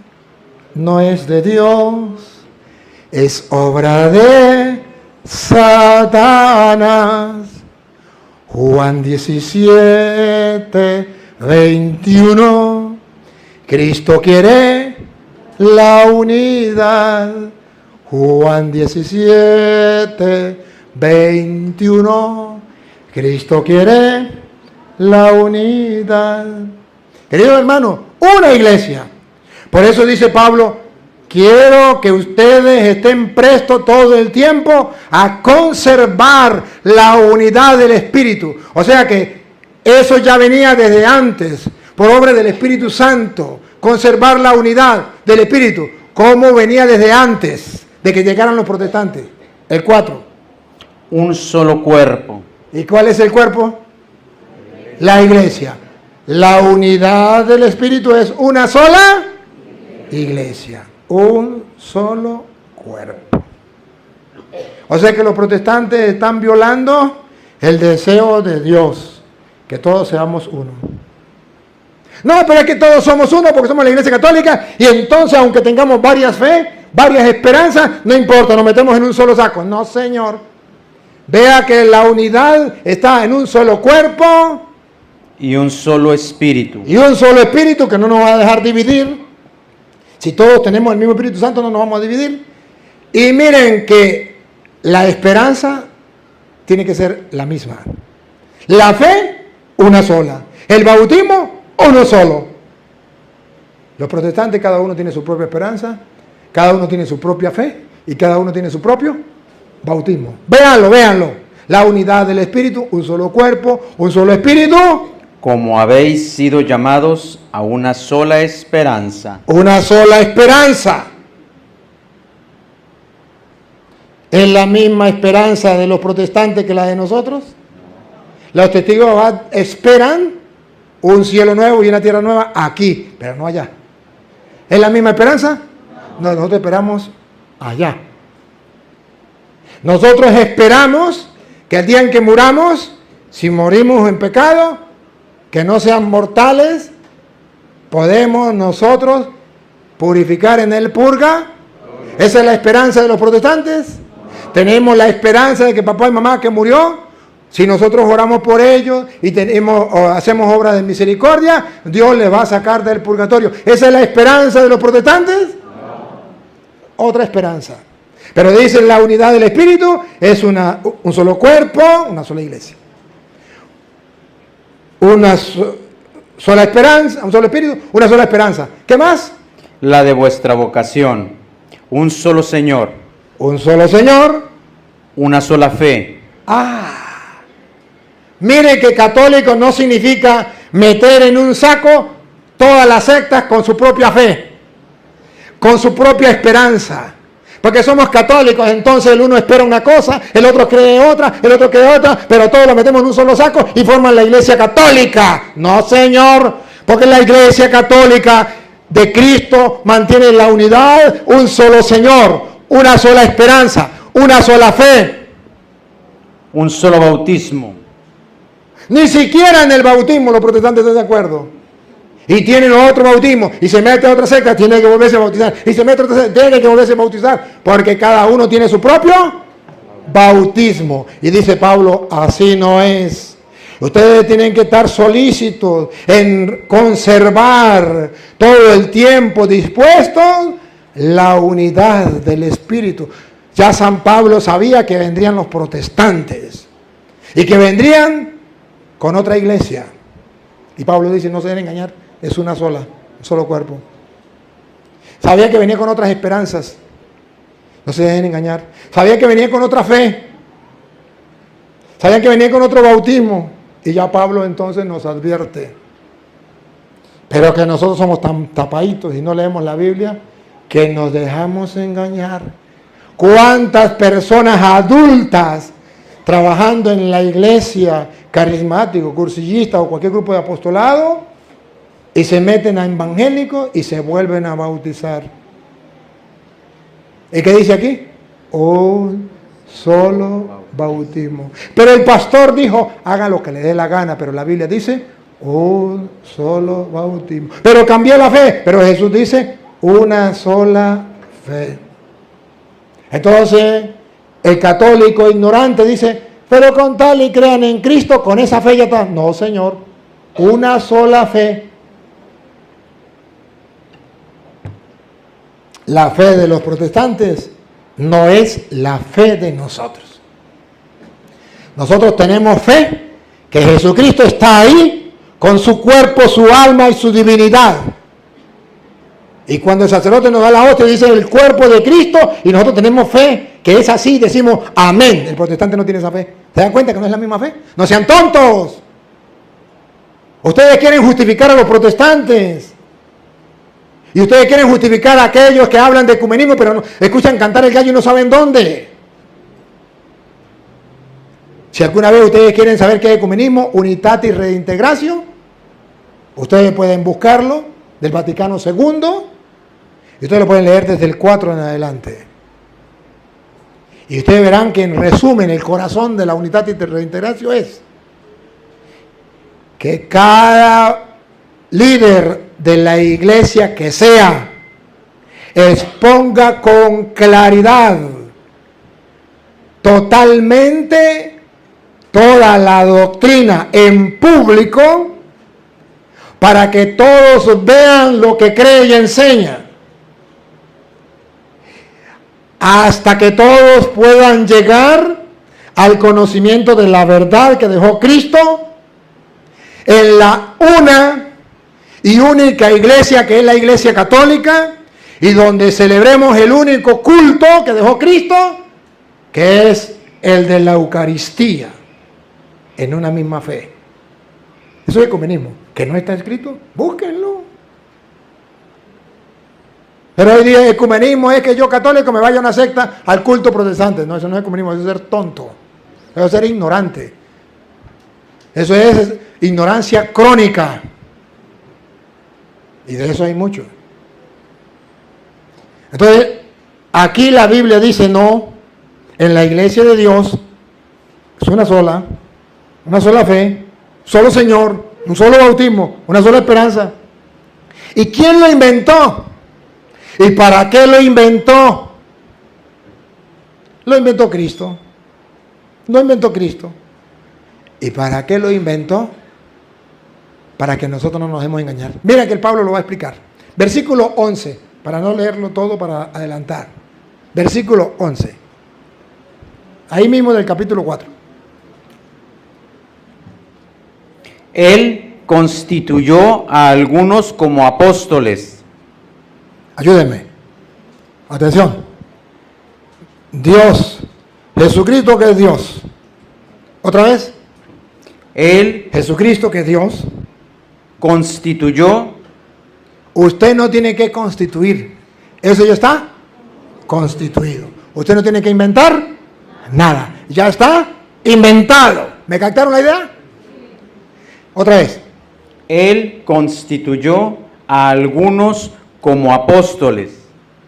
S2: no es de Dios, es obra de Satanás. Juan 17, 21. Cristo quiere la unidad. Juan 17, 21. Cristo quiere la unidad. Querido hermano, una iglesia. Por eso dice Pablo, quiero que ustedes estén prestos todo el tiempo a conservar la unidad del Espíritu. O sea que eso ya venía desde antes, por obra del Espíritu Santo, conservar la unidad del Espíritu. ¿Cómo venía desde antes de que llegaran los protestantes? El 4.
S4: Un solo cuerpo.
S2: ¿Y cuál es el cuerpo? La iglesia. La unidad del Espíritu es una sola iglesia. Un solo cuerpo. O sea que los protestantes están violando el deseo de Dios, que todos seamos uno. No, pero es que todos somos uno porque somos la iglesia católica y entonces aunque tengamos varias fe, varias esperanzas, no importa, nos metemos en un solo saco. No, Señor. Vea que la unidad está en un solo cuerpo
S4: Y un solo espíritu.
S2: y un solo espíritu que no nos va a dejar dividir. Si todos tenemos el mismo Espíritu Santo no nos vamos a dividir. Y miren que la esperanza tiene que ser la misma. La fe, una sola. El bautismo, uno solo. Los protestantes, cada uno tiene su propia esperanza, cada uno tiene su propia fe y cada uno tiene su propio bautismo. Véanlo, véanlo. La unidad del Espíritu, un solo cuerpo, un solo Espíritu,
S4: Como habéis sido llamados a una sola esperanza.
S2: una sola esperanza. ¿Es la misma esperanza de los protestantes que la de nosotros? Los testigos de Jehová esperan un cielo nuevo y una tierra nueva aquí, pero no allá. ¿Es la misma esperanza? No, nosotros esperamos allá. Nosotros esperamos que el día en que muramos, si morimos en pecado, que no sean mortales, podemos nosotros purificar en el purga. Esa es la esperanza de los protestantes. Tenemos la esperanza de que papá y mamá que murió, si nosotros oramos por ellos y hacemos obras de misericordia, Dios les va a sacar del purgatorio. ¿Esa es la esperanza de los protestantes? Otra esperanza. Pero dicen la unidad del Espíritu es un solo cuerpo, una sola iglesia. Una sola esperanza, un solo Espíritu, una sola esperanza. ¿Qué más?
S4: La de vuestra vocación. Un solo Señor.
S2: Un solo Señor.
S4: Una sola fe.
S2: Mire que católico no significa meter en un saco todas las sectas con su propia fe, con su propia esperanza. Porque somos católicos, entonces el uno espera una cosa, el otro cree otra, el otro cree otra, pero todos lo metemos en un solo saco y forman la iglesia católica. No, señor, porque la iglesia católica de Cristo mantiene la unidad, un solo Señor, una sola esperanza, una sola fe.
S4: Un solo bautismo.
S2: Ni siquiera en el bautismo los protestantes están de acuerdo. Y tienen otro bautismo, y se mete a otra secta, tiene que volverse a bautizar, y se mete a otra secta, tiene que volverse a bautizar, porque cada uno tiene su propio bautismo. Y dice Pablo, así no es. Ustedes tienen que estar solícitos en conservar todo el tiempo dispuestos la unidad del Espíritu. Ya San Pablo sabía que vendrían los protestantes, y que vendrían con otra iglesia. Y Pablo dice, no se deben engañar, es una sola, un solo cuerpo. Sabía que venía con otras esperanzas, no se dejen engañar. Sabía que venía con otra fe, sabía que venía con otro bautismo. Y ya Pablo entonces nos advierte. Pero que nosotros somos tan tapaditos y no leemos la Biblia, que nos dejamos engañar. ¿Cuántas personas adultas trabajando en la iglesia, carismático, cursillista o cualquier grupo de apostolado, y se meten a evangélicos y se vuelven a bautizar? ¿Y qué dice aquí? Un solo bautismo. Pero el pastor dijo, haga lo que le dé la gana, pero la Biblia dice, un solo bautismo. Pero cambió la fe, pero Jesús dice, una sola fe. Entonces, el católico ignorante dice, pero con tal y crean en Cristo, con esa fe ya está. No, señor, una sola fe. La fe de los protestantes no es la fe de nosotros. Nosotros tenemos fe que Jesucristo está ahí con su cuerpo, su alma y su divinidad. Y cuando el sacerdote nos da la hostia, dice el cuerpo de Cristo, y nosotros tenemos fe que es así, decimos amén. El protestante no tiene esa fe. ¿Se dan cuenta que no es la misma fe? No sean tontos. Ustedes quieren justificar a los protestantes. Y ustedes quieren justificar a aquellos que hablan de ecumenismo, pero no, escuchan cantar el gallo y no saben dónde. Si alguna vez ustedes quieren saber qué es ecumenismo, unitatis redintegratio, ustedes pueden buscarlo del Vaticano II y ustedes lo pueden leer desde el 4 en adelante. Y ustedes verán que en resumen el corazón de la unitatis redintegratio es que cada líder de la iglesia que sea exponga con claridad totalmente toda la doctrina en público para que todos vean lo que cree y enseña, hasta que todos puedan llegar al conocimiento de la verdad que dejó Cristo en la una y única iglesia que es la iglesia católica, y donde celebremos el único culto que dejó Cristo, que es el de la Eucaristía, en una misma fe. Eso es ecumenismo, que no está escrito, búsquenlo. Pero hoy día ecumenismo es que yo católico me vaya a una secta al culto protestante. No, eso no es ecumenismo, eso es ser tonto, eso es ser ignorante. Eso es ignorancia crónica. Y de eso hay mucho. Entonces, aquí la Biblia dice no, en la iglesia de Dios es una sola fe, solo Señor, un solo bautismo, una sola esperanza. ¿Y quién lo inventó? ¿Y para qué lo inventó? Lo inventó Cristo. Lo inventó Cristo. ¿Y para qué lo inventó? Para que nosotros no nos dejemos engañar. Mira que el Pablo lo va a explicar. Versículo 11, para no leerlo todo, para adelantar. Versículo 11. Ahí mismo del capítulo 4.
S4: Él constituyó a algunos como apóstoles.
S2: Ayúdenme. Atención. Dios, Jesucristo que es Dios. ¿Otra vez?
S4: Él
S2: Jesucristo que es Dios.
S4: constituyó.
S2: Usted no tiene que constituir. Eso ya está constituido. Usted no tiene que inventar nada. Ya está inventado. ¿Me captaron la idea? Otra vez.
S4: Él constituyó a algunos como apóstoles.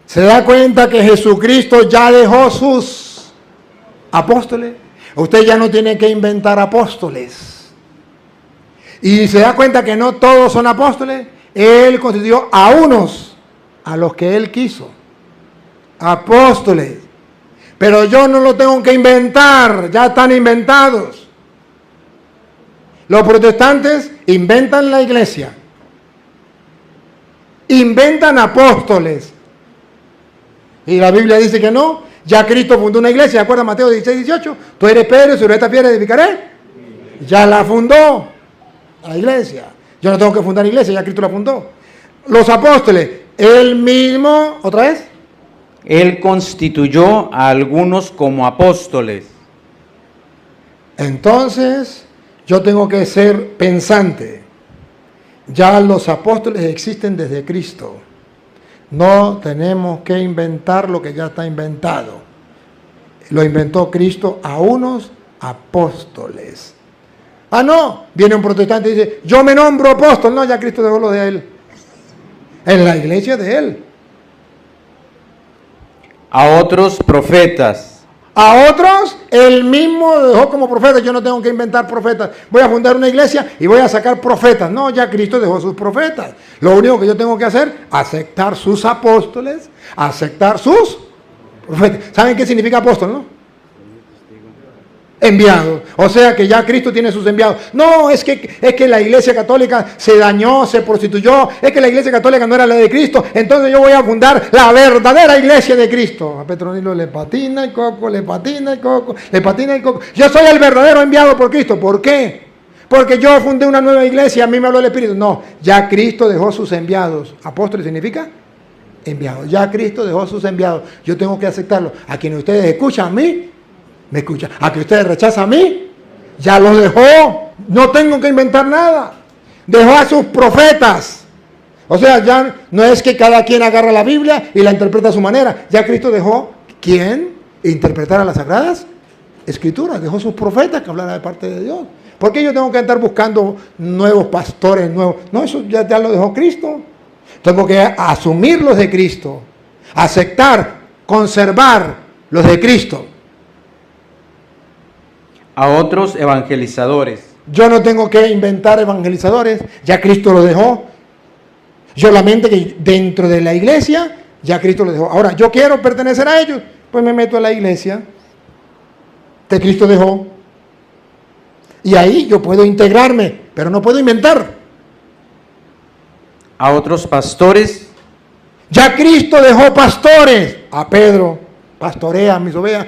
S2: ¿Se da cuenta que Jesucristo ya dejó sus apóstoles? Usted ya no tiene que inventar apóstoles. Y se da cuenta que no todos son apóstoles. Él constituyó a unos, a los que Él quiso. Apóstoles. Pero yo no lo tengo que inventar, ya están inventados. Los protestantes inventan la iglesia. Inventan apóstoles. Y la Biblia dice que no. Ya Cristo fundó una iglesia, ¿de acuerdo a Mateo 16, 18? Tú eres Pedro y sobre esta piedra edificaré. Ya la fundó la iglesia. Yo no tengo que fundar iglesia, ya Cristo la fundó. Los apóstoles, él mismo, otra vez.
S4: Él constituyó a algunos como apóstoles.
S2: Entonces, yo tengo que ser pensante. Ya los apóstoles existen desde Cristo. No tenemos que inventar lo que ya está inventado. Lo inventó Cristo a unos apóstoles. Ah, no, viene un protestante y dice, yo me nombro apóstol. No, ya Cristo dejó lo de él. En la iglesia de él.
S4: A otros profetas.
S2: A otros, él mismo dejó como profetas. Yo no tengo que inventar profetas. Voy a fundar una iglesia y voy a sacar profetas. No, ya Cristo dejó sus profetas. Lo único que yo tengo que hacer, aceptar sus apóstoles, aceptar sus profetas. ¿Saben qué significa apóstol, no? Enviados. O sea que ya Cristo tiene sus enviados. No, es que la iglesia católica se dañó, se prostituyó. Es que la iglesia católica no era la de Cristo. Entonces yo voy a fundar la verdadera iglesia de Cristo. A Petronilo le patina el coco, le patina el coco, le patina el coco. Yo soy el verdadero enviado por Cristo. ¿Por qué? Porque yo fundé una nueva iglesia, a mí me habló el Espíritu. No, ya Cristo dejó sus enviados. Apóstoles significa enviados. Ya Cristo dejó sus enviados. Yo tengo que aceptarlo. A quienes ustedes escuchan a mí, me escucha. A que ustedes rechazan a mí, ya los dejó. No tengo que inventar nada. Dejó a sus profetas. O sea, ya no es que cada quien agarra la Biblia y la interpreta a su manera. Ya Cristo dejó, ¿quién? Interpretar a las Sagradas Escrituras. Dejó sus profetas que hablaran de parte de Dios. ¿Por qué yo tengo que andar buscando nuevos pastores, nuevos? No, eso ya lo dejó Cristo. Tengo que asumir los de Cristo. Aceptar, conservar los de Cristo.
S4: A otros evangelizadores.
S2: Yo no tengo que inventar evangelizadores, ya Cristo lo dejó. Solamente que dentro de la iglesia, ya Cristo lo dejó. Ahora, yo quiero pertenecer a ellos, pues me meto a la iglesia que Cristo dejó. Y ahí yo puedo integrarme, pero no puedo inventar.
S4: A otros pastores.
S2: Ya Cristo dejó pastores. A Pedro, pastorea mis ovejas.